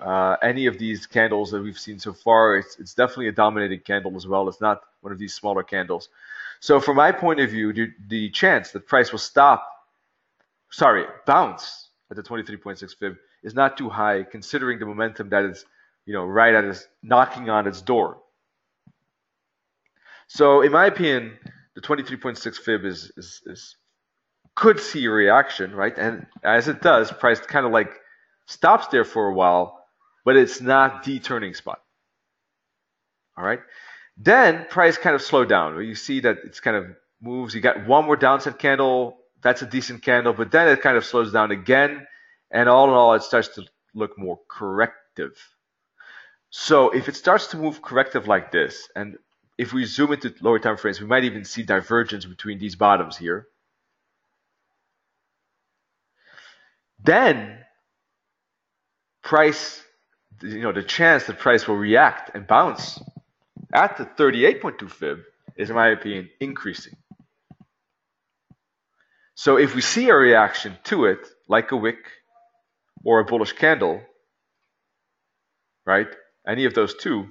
any of these candles that we've seen so far. It's definitely a dominating candle as well. It's not one of these smaller candles. So from my point of view, the chance that price will bounce at the 23.6 fib is not too high, considering the momentum that is, right at its knocking on its door. So in my opinion, the 23.6 fib could see a reaction, right? And as it does, price kind of like stops there for a while, but it's not the turning spot. All right. Then price kind of slowed down. You see that it's kind of moves. You got one more downside candle. That's a decent candle, but then it kind of slows down again. And all in all, it starts to look more corrective. So if it starts to move corrective like this, and if we zoom into lower time frames, we might even see divergence between these bottoms here. Then price, the chance that price will react and bounce at the 38.2 fib is, in my opinion, increasing. So if we see a reaction to it, like a wick or a bullish candle, right, any of those two,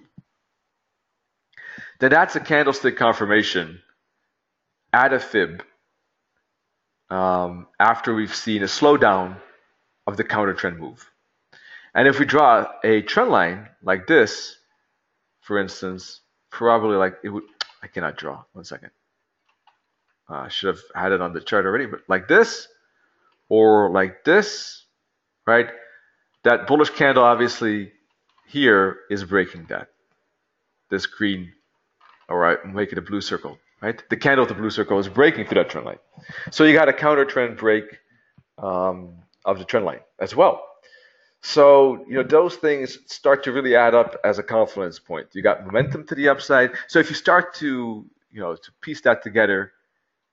then that's a candlestick confirmation at a fib after we've seen a slowdown of the counter trend move. And if we draw a trend line like this, for instance, probably like it would, I cannot draw, 1 second. I should have had it on the chart already, but like this or like this, right? That bullish candle obviously here is breaking that. This green, all right, make it a blue circle, right? The candle with the blue circle is breaking through that trend line. So you got a counter trend break of the trend line as well. So, those things start to really add up as a confluence point. You got momentum to the upside. So if you start to, to piece that together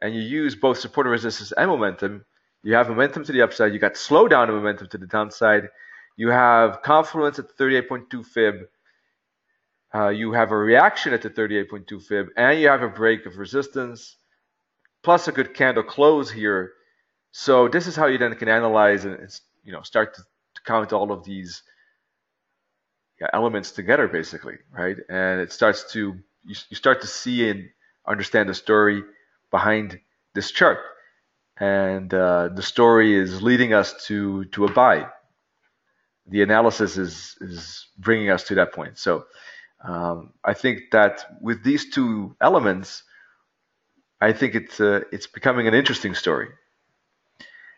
and you use both support and resistance and momentum, you have momentum to the upside. You got slowdown and momentum to the downside. You have confluence at the 38.2 fib. You have a reaction at the 38.2 fib, and you have a break of resistance, plus a good candle close here. So this is how you then can analyze and start to count all of these elements together, basically, right? And it starts to you start to see and understand the story behind this chart. and the story is leading us to a buy. The analysis is bringing us to that point. So I think that with these two elements, I think it's becoming an interesting story.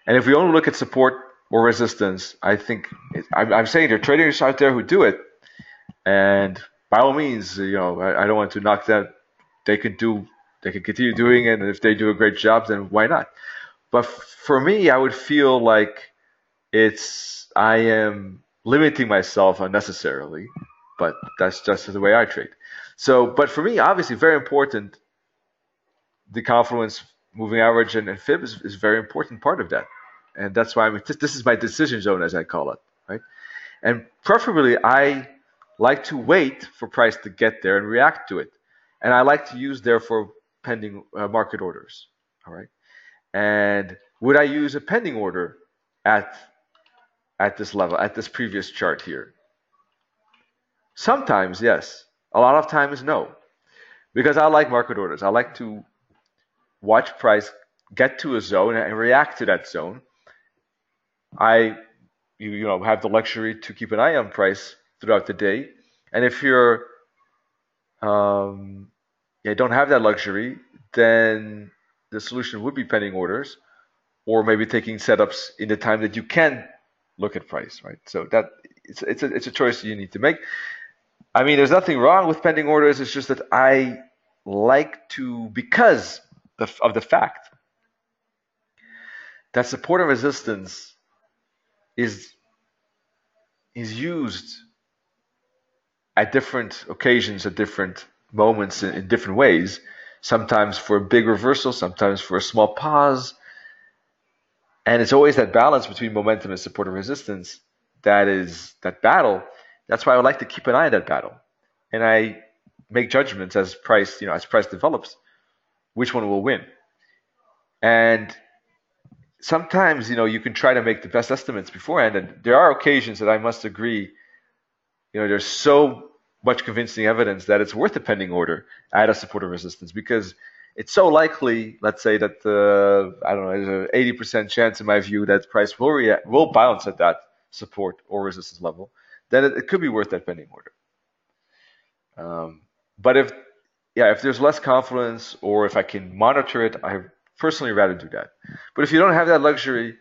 And if we only look at support or resistance, I think I'm saying there are traders out there who do it, and by all means, I don't want to knock that. They can continue doing it, and if they do a great job, then why not? But for me, I would feel like I am limiting myself unnecessarily, but that's just the way I trade. So, but for me, obviously, very important. The confluence moving average and fib is a very important part of that, and that's why this is my decision zone, as I call it, right? And preferably, I like to wait for price to get there and react to it, and I like to use therefore pending market orders. All right, and would I use a pending order at this level, at this previous chart here? Sometimes yes, a lot of times no, because I like market orders. I like to watch price get to a zone and react to that zone. You have the luxury to keep an eye on price throughout the day, and if you're don't have that luxury, then the solution would be pending orders, or maybe taking setups in the time that you can look at price, right? So that it's a choice you need to make. I mean, there's nothing wrong with pending orders. It's just that I like to, because of the fact that support and resistance is used at different occasions, at different moments, in different ways. Sometimes for a big reversal, sometimes for a small pause. And it's always that balance between momentum and support and resistance that battle. That's why I would like to keep an eye on that battle. And I make judgments as price develops, which one will win. And sometimes, you can try to make the best estimates beforehand. And there are occasions that I must agree, there's so much convincing evidence that it's worth a pending order at a support or resistance, because it's so likely, let's say that there's an 80% chance in my view that price will bounce at that support or resistance level, then it could be worth that pending order. But if there's less confidence, or if I can monitor it, I personally rather do that. But if you don't have that luxury,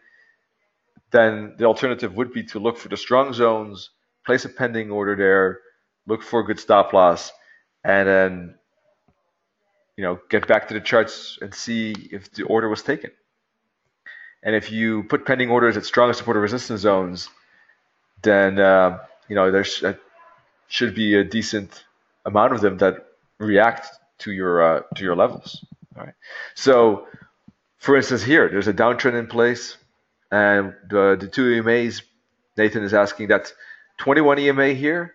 then the alternative would be to look for the strong zones, place a pending order there, look for a good stop loss, and then get back to the charts and see if the order was taken. And if you put pending orders at strong support or resistance zones, then there should be a decent amount of them that react to your levels. All right. So, for instance, here there's a downtrend in place, and the two EMAs. Nathan is asking that 21 EMA here,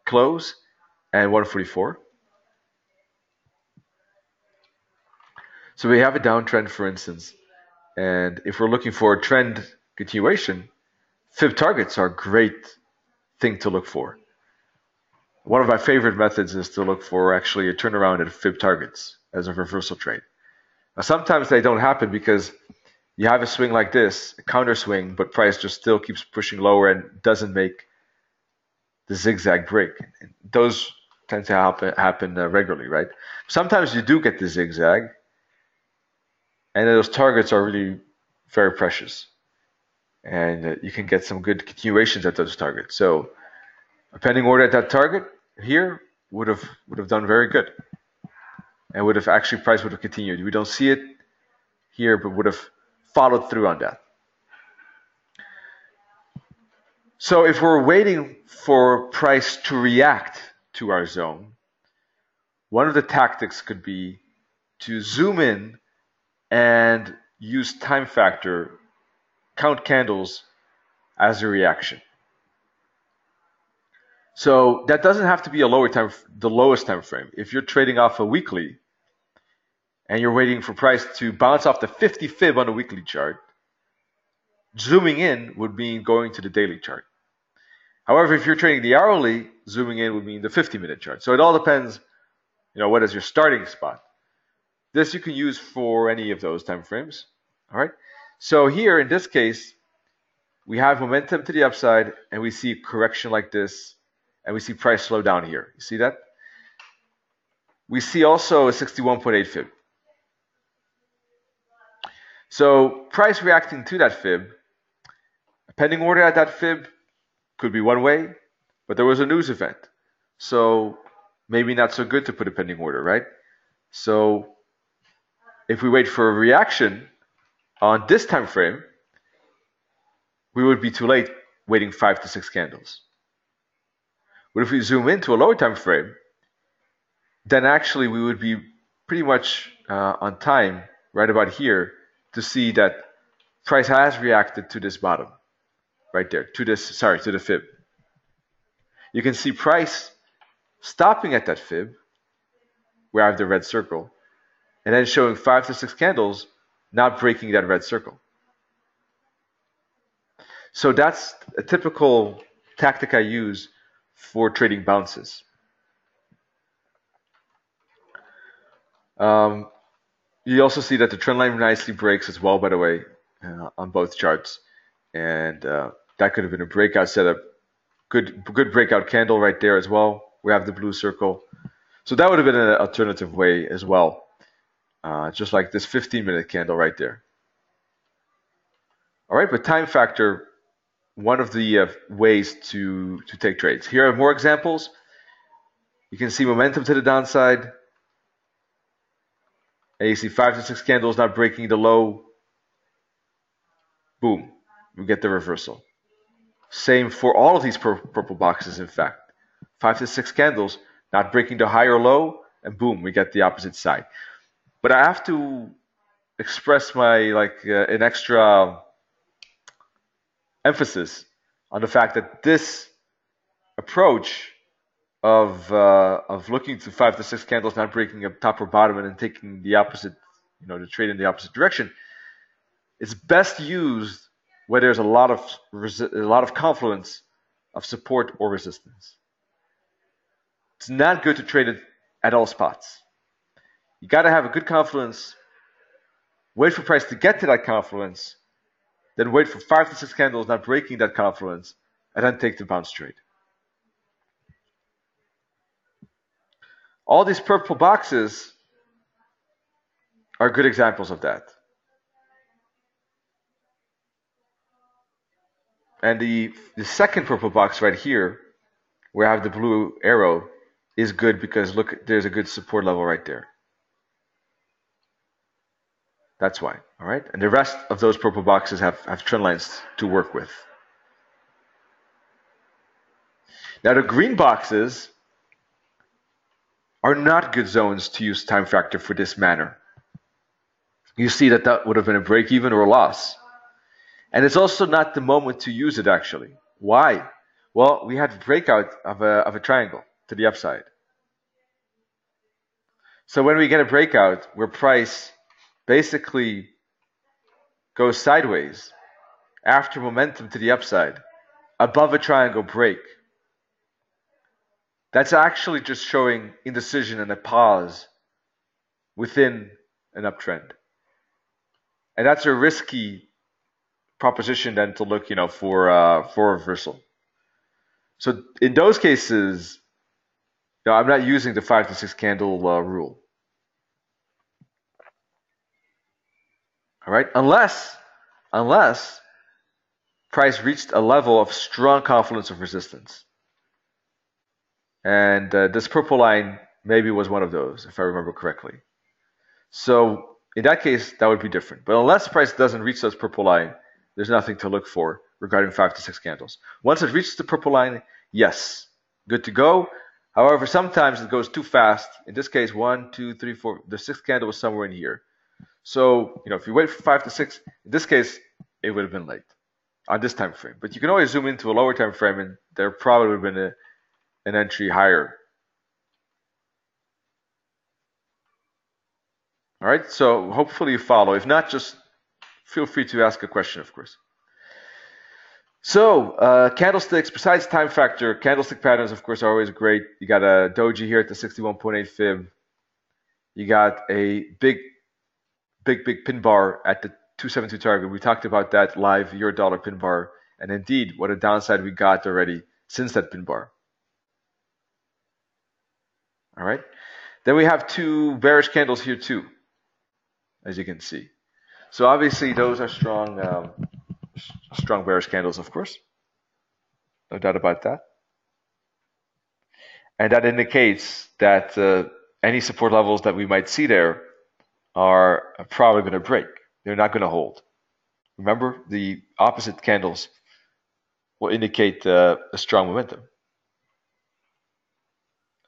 close, and 144. So we have a downtrend, for instance, and if we're looking for a trend continuation, fib targets are a great thing to look for. One of my favorite methods is to look for actually a turnaround at fib targets as a reversal trade. Now, sometimes they don't happen because you have a swing like this, a counter swing, but price just still keeps pushing lower and doesn't make the zigzag break. Those tend to happen regularly, right? Sometimes you do get the zigzag, and those targets are really very precious, and you can get some good continuations at those targets. So a pending order at that target here would have done very good, and price would have continued. We don't see it here, but would have followed through on that. So if we're waiting for price to react to our zone, one of the tactics could be to zoom in and use time factor, count candles as a reaction. So that doesn't have to be the lowest time frame. If you're trading off a weekly and you're waiting for price to bounce off the 50 fib on the weekly chart, zooming in would mean going to the daily chart. However, if you're trading the hourly, zooming in would mean the 50-minute chart. So it all depends, what is your starting spot. This you can use for any of those time frames. All right. So here in this case, we have momentum to the upside, and we see a correction like this, and we see price slow down here. You see that? We see also a 61.8 fib. So price reacting to that fib, a pending order at that fib could be one way, but there was a news event. So maybe not so good to put a pending order, right? So if we wait for a reaction on this time frame, we would be too late waiting 5 to 6 candles. But if we zoom into a lower time frame, then actually we would be pretty much on time right about here to see that price has reacted to this bottom right there, to the fib. You can see price stopping at that fib where I have the red circle, and then showing 5 to 6 candles not breaking that red circle. So that's a typical tactic I use for trading bounces. You also see that the trend line nicely breaks as well, by the way, on both charts. And that could have been a breakout setup. Good breakout candle right there as well. We have the blue circle. So that would have been an alternative way as well. Just like this 15-minute candle right there. All right, but time factor, one of the ways to take trades. Here are more examples. You can see momentum to the downside. And you see 5 to 6 candles not breaking the low. Boom, we get the reversal. Same for all of these purple boxes, in fact. 5 to 6 candles not breaking the high or low, and boom, we get the opposite side. But I have to express my an extra emphasis on the fact that this approach of looking to 5 to 6 candles not breaking up top or bottom and then taking the opposite, the trade in the opposite direction, is best used where there's a lot of confluence of support or resistance. It's not good to trade it at all spots. You got to have a good confluence, wait for price to get to that confluence, then wait for 5 to 6 candles not breaking that confluence, and then take the bounce trade. All these purple boxes are good examples of that. And the second purple box right here, where I have the blue arrow, is good because look, there's a good support level right there. That's why, all right? And the rest of those purple boxes have trend lines to work with. Now the green boxes are not good zones to use time factor for this manner. You see that would have been a break even or a loss. And it's also not the moment to use it actually. Why? Well, we had a breakout of a triangle to the upside. So when we get a breakout where price basically goes sideways after momentum to the upside above a triangle break, that's actually just showing indecision and a pause within an uptrend. And that's a risky proposition then to look, for reversal. So in those cases, I'm not using the 5 to 6 candle rule. All right, unless price reached a level of strong confluence of resistance. And this purple line maybe was one of those, if I remember correctly. So in that case, that would be different. But unless price doesn't reach this purple line, there's nothing to look for regarding 5 to 6 candles. Once it reaches the purple line, yes, good to go. However, sometimes it goes too fast. In this case, 1, 2, 3, 4. The 6th candle was somewhere in here. So, if you wait for 5 to 6, in this case, it would have been late on this time frame. But you can always zoom into a lower time frame, and there probably would have been an entry higher. All right, so hopefully you follow. If not, just feel free to ask a question, of course. So, candlesticks, besides time factor, candlestick patterns, of course, are always great. You got a doji here at the 61.8 fib. You got a big pin bar at the 272 target. We talked about that live $1 pin bar, and indeed, what a downside we got already since that pin bar. All right. Then we have two bearish candles here too, as you can see. So obviously, those are strong, strong bearish candles, of course. No doubt about that. And that indicates that any support levels that we might see there are probably going to break. They're not going to hold. Remember, the opposite candles will indicate a strong momentum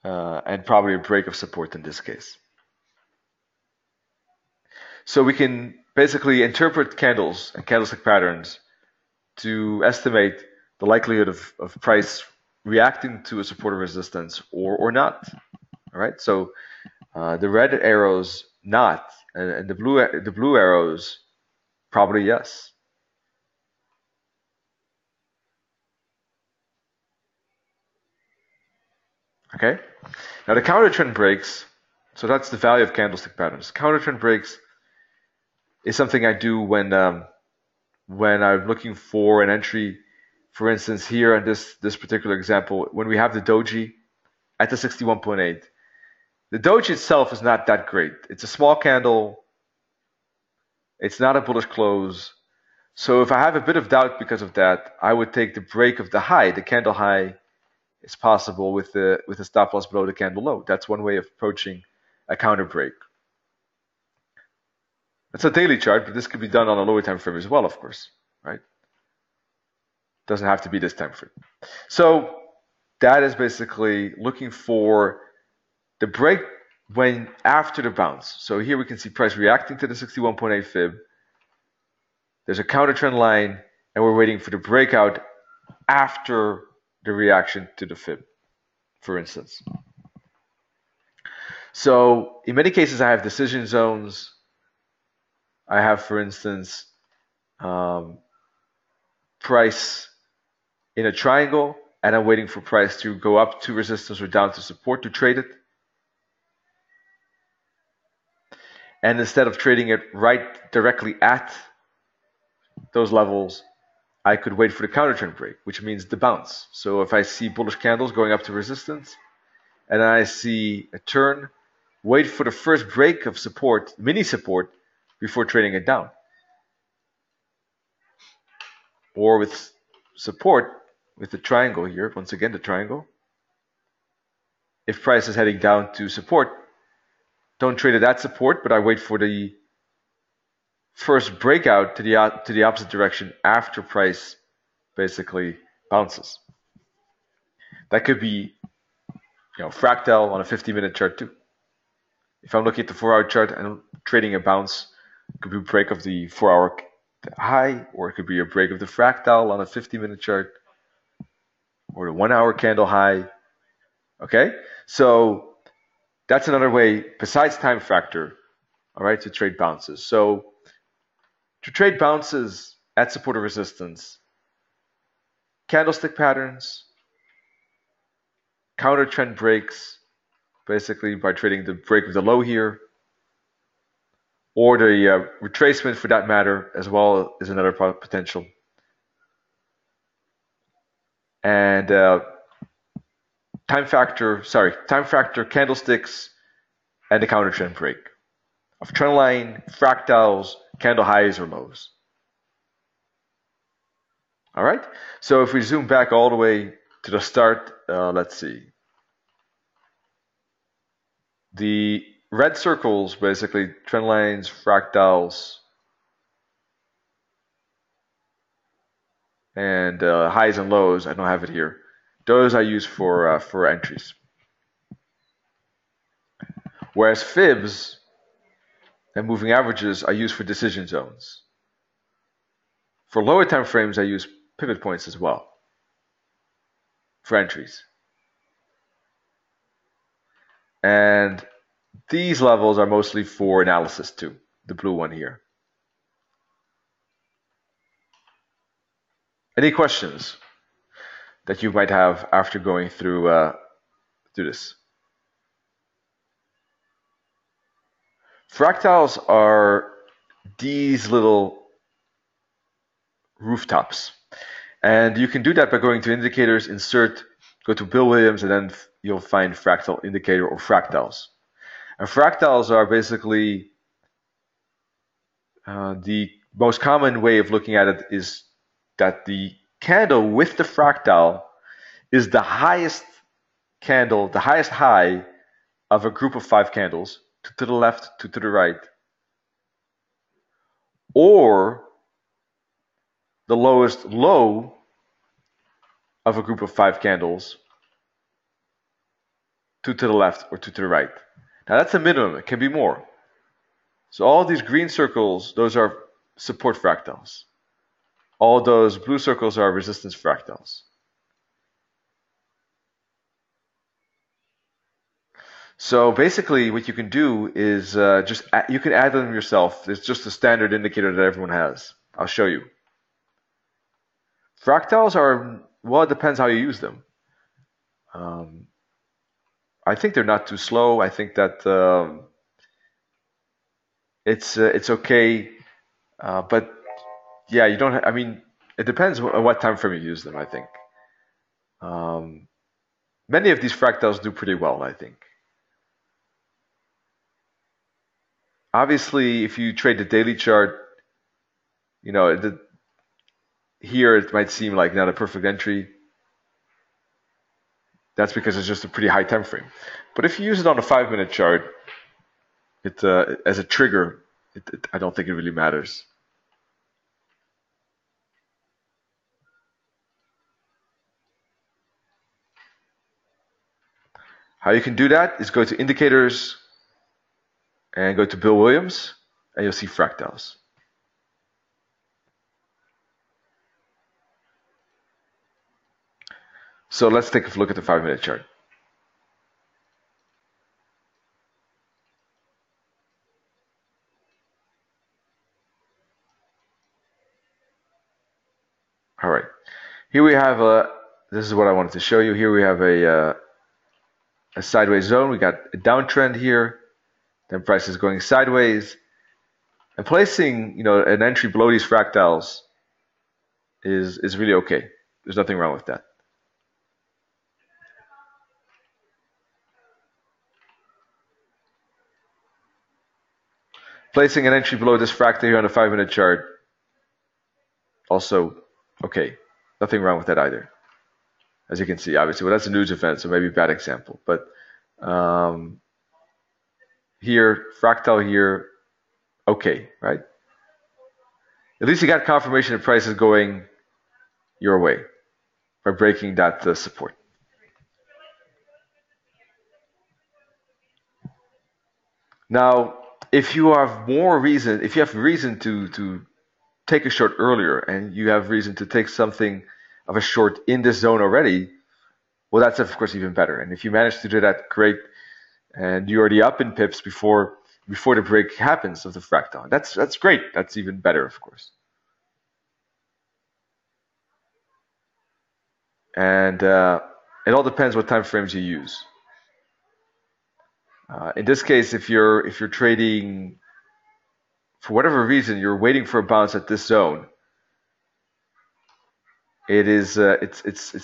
and probably a break of support in this case. So we can basically interpret candles and candlestick patterns to estimate the likelihood of price reacting to a support or resistance or not. All right. So the red arrows not, and the blue arrows probably yes. Okay. Now the counter trend breaks. So that's the value of candlestick patterns. Counter trend breaks is something I do when I'm looking for an entry. For instance, here in this particular example, when we have the doji at the 61.8, the doji itself is not that great. It's a small candle. It's not a bullish close. So if I have a bit of doubt because of that, I would take the break of the high, the candle high, is possible with the stop loss below the candle low. That's one way of approaching a counter break. It's a daily chart, but this could be done on a lower time frame as well, of course, right? Doesn't have to be this time frame. So that is basically looking for the break when after the bounce. So here we can see price reacting to the 61.8 fib. There's a counter trend line, and we're waiting for the breakout after the reaction to the fib, for instance. So in many cases, I have decision zones. I have, for instance, price in a triangle, and I'm waiting for price to go up to resistance or down to support to trade it. And instead of trading it right directly at those levels, I could wait for the counter trend break, which means the bounce. So if I see bullish candles going up to resistance, and then I see a turn, wait for the first break of support, mini support, before trading it down. Or with support, with the triangle here, once again the triangle, if price is heading down to support, don't trade it at support, but I wait for the first breakout to the opposite direction after price basically bounces. That could be, fractal on a 50-minute chart too. If I'm looking at the 4-hour chart and trading a bounce, it could be a break of the 4-hour high, or it could be a break of the fractal on a 50-minute chart, or the 1-hour candle high. Okay, so that's another way besides time factor, all right, to trade bounces. So to trade bounces at support or resistance, candlestick patterns, counter trend breaks, basically by trading the break of the low here, or the retracement for that matter as well is another potential. And time factor candlesticks and the counter trend break of trend line, fractals, candle highs or lows. All right. So if we zoom back all the way to the start, let's see. The red circles, basically trend lines, fractals, and highs and lows. I don't have it here. Those I use for entries. Whereas fibs and moving averages I use for decision zones. For lower time frames, I use pivot points as well for entries. And these levels are mostly for analysis too, the blue one here. Any questions that you might have after going through this? Fractals are these little rooftops. And you can do that by going to indicators, insert, go to Bill Williams, and then you'll find fractal indicator or fractals. And fractals are basically the most common way of looking at it is that the candle with the fractal is the highest candle, the highest high of a group of 5 candles, two to the left, two to the right, or the lowest low of a group of 5 candles, two to the left or two to the right. Now that's a minimum, it can be more. So all these green circles, those are support fractals. All those blue circles are resistance fractals. So basically what you can do is you can add them yourself. It's just a standard indicator that everyone has. I'll show you. Fractals are, well, it depends how you use them. I think they're not too slow. I think that it's okay, but yeah, you don't. I mean, it depends on what time frame you use them. I think many of these fractals do pretty well. I think. Obviously, if you trade the daily chart, you know, here it might seem like not a perfect entry. That's because it's just a pretty high time frame. But if you use it on a 5-minute chart, as a trigger, I don't think it really matters. How you can do that is go to indicators and go to Bill Williams, and you'll see fractals. So let's take a look at the 5-minute chart. All right, here we have this is what I wanted to show you. Here we have a sideways zone. We got a downtrend here. Then price is going sideways. And placing, an entry below these fractals is really okay. There's nothing wrong with that. Placing an entry below this fractal here on the 5-minute chart, also okay. Nothing wrong with that either. As you can see, obviously, well, that's a news event, so maybe a bad example. But here, fractal here, okay, right? At least you got confirmation the price is going your way by breaking that support. Now, if you have reason to take a short earlier and you have reason to take something of a short in this zone already, well, that's of course even better. And if you manage to do that, great. And you're already up in pips before the break happens of the fractal. That's great. That's even better, of course. And it all depends what time frames you use. In this case, if you're trading for whatever reason, you're waiting for a bounce at this zone, it's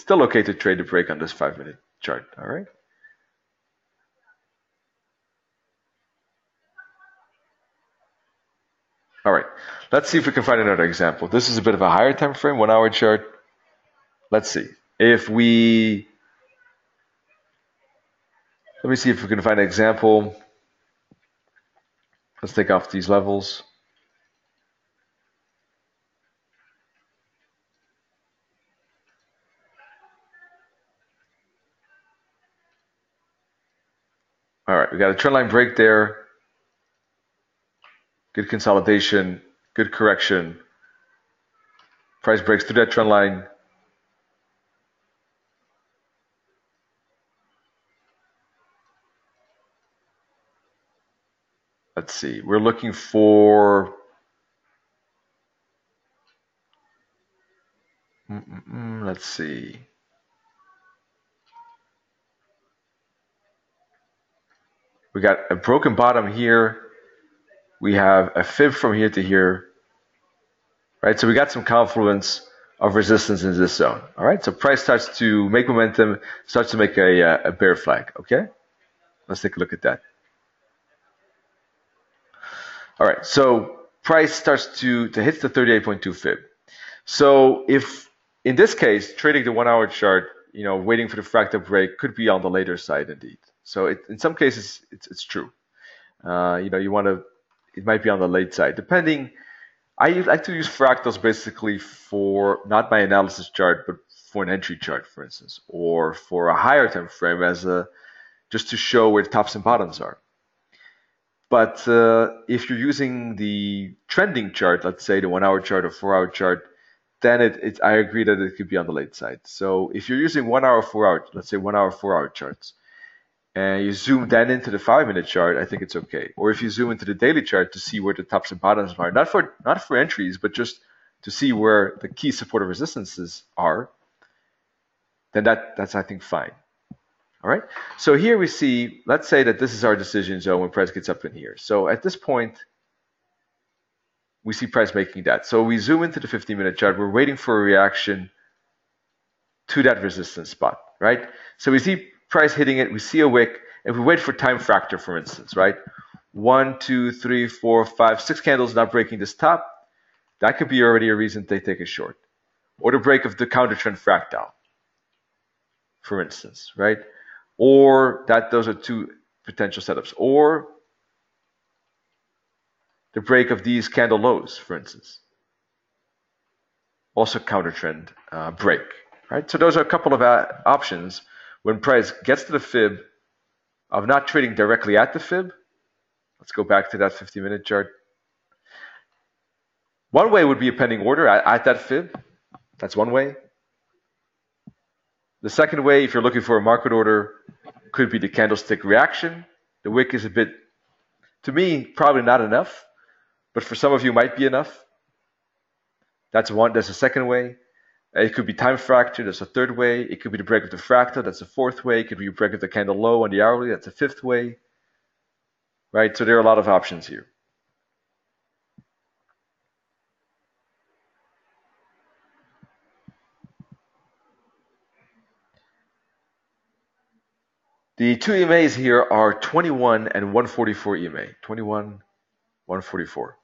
still okay to trade the break on this 5-minute chart. All right. All right. Let's see if we can find another example. This is a bit of a higher time frame, 1-hour chart. Let's see if we. Let me see if we can find an example. Let's take off these levels. All right, we got a trend line break there. Good consolidation, good correction. Price breaks through that trend line. Let's see, we're looking for let's see. We got a broken bottom here. We have a fib from here to here, right? So we got some confluence of resistance in this zone, all right? So price starts to make momentum, starts to make a bear flag, okay? Let's take a look at that. All right, so price starts to hit the 38.2 fib. So if, in this case, trading the 1 hour chart, waiting for the fractal break could be on the later side indeed. So in some cases, it's true. You want to, it might be on the late side, depending. I like to use fractals basically for not my analysis chart, but for an entry chart, for instance, or for a higher time frame just to show where the tops and bottoms are. But if you're using the trending chart, let's say the 1 hour chart or 4 hour chart, then I agree that it could be on the late side. So if you're using 1 hour, 4 hour, let's say 1 hour, 4 hour charts, and you zoom then into the 5-minute chart, I think it's okay. Or if you zoom into the daily chart to see where the tops and bottoms are, not for entries, but just to see where the key supportive resistances are, then that's I think fine. All right. So here we see, let's say that this is our decision zone when price gets up in here. So at this point, we see price making that. So we zoom into the 15-minute chart. We're waiting for a reaction to that resistance spot, right? So we see price hitting it. We see a wick, and we wait for time fracture, for instance, right? 1, 2, 3, 4, 5, 6 candles not breaking this top. That could be already a reason they take a short. Or the break of the counter trend fractal, for instance, right? Or those are two potential setups. Or the break of these candle lows, for instance. Also counter trend break, right? So those are a couple of options when price gets to the fib of not trading directly at the fib. Let's go back to that 50-minute chart. One way would be a pending order at that fib. That's one way. The second way, if you're looking for a market order, could be the candlestick reaction. The wick is a bit, to me, probably not enough, but for some of you might be enough. That's a second way. It could be time fracture, that's a third way. It could be the break of the fractal, that's a fourth way. It could be a break of the candle low on the hourly, that's a fifth way. Right, so there are a lot of options here. The two EMAs here are 21 and 144 EMA. 21, 144.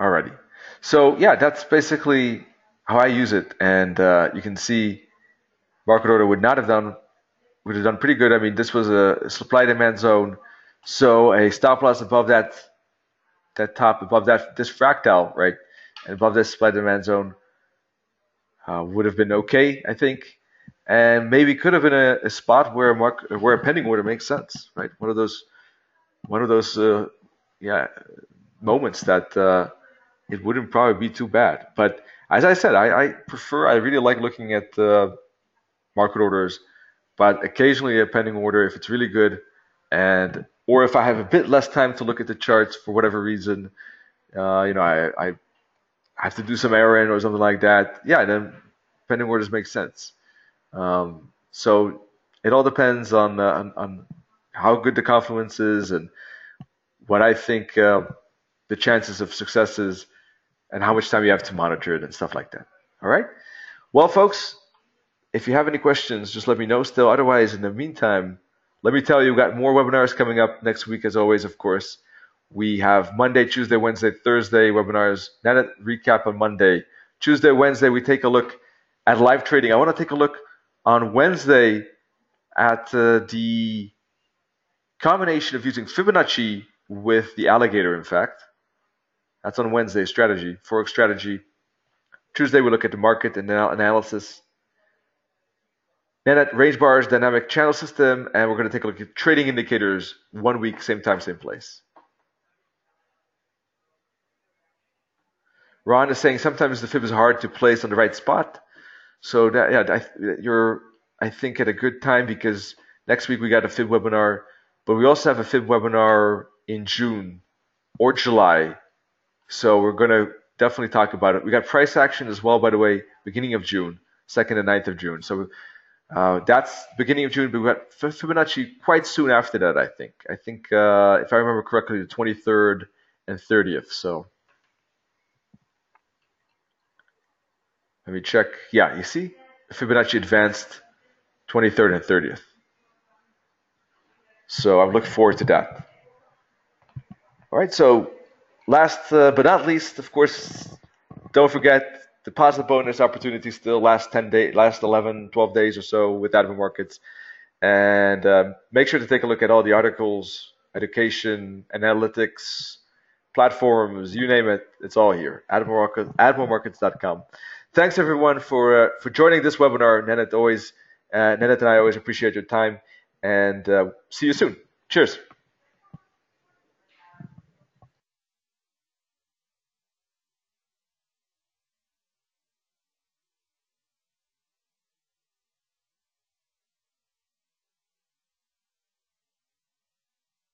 Alrighty. So yeah, that's basically how I use it. And you can see market order would have done pretty good. I mean, this was a supply demand zone. So a stop loss above that top, above this fractal, right? And above this supply demand zone would have been okay, I think. And maybe could have been a spot where a pending order makes sense, right? One of those moments that it wouldn't probably be too bad. But as I said, I really like looking at market orders, but occasionally a pending order if it's really good, or if I have a bit less time to look at the charts for whatever reason, I have to do some errand or something like that. Yeah, then pending orders make sense. So it all depends on how good the confluence is and what I think the chances of success is and how much time you have to monitor it and stuff like that. All right? Well, folks, if you have any questions, just let me know still. Otherwise, in the meantime, let me tell you, we've got more webinars coming up next week, as always, of course. We have Monday, Tuesday, Wednesday, Thursday webinars. Nenad recap on Monday. Tuesday, Wednesday, we take a look at live trading. I want to take a look on Wednesday at the combination of using Fibonacci with the alligator, in fact. That's on Wednesday, strategy, Forex strategy. Tuesday, we look at the market and analysis. Nenad range bars, dynamic channel system, and we're going to take a look at trading indicators 1 week, same time, same place. Ron is saying sometimes the fib is hard to place on the right spot. So you're, I think, at a good time because next week we got a fib webinar, but we also have a fib webinar in June or July. So we're going to definitely talk about it. We got price action as well, by the way, beginning of June, 2nd and 9th of June. So That's beginning of June, but we got Fibonacci quite soon after that, I think. I think, if I remember correctly, the 23rd and 30th. So let me check. Yeah, you see? Fibonacci advanced 23rd and 30th. So I'm looking forward to that. All right, so last but not least, of course, don't forget the positive bonus opportunity still last 10 days, last 11, 12 days or so with Admin Markets. And make sure to take a look at all the articles, education, analytics, platforms, you name it, it's all here. AdmiralMarkets.com. Thanks everyone for joining this webinar. Nenad and I always appreciate your time, and see you soon. Cheers.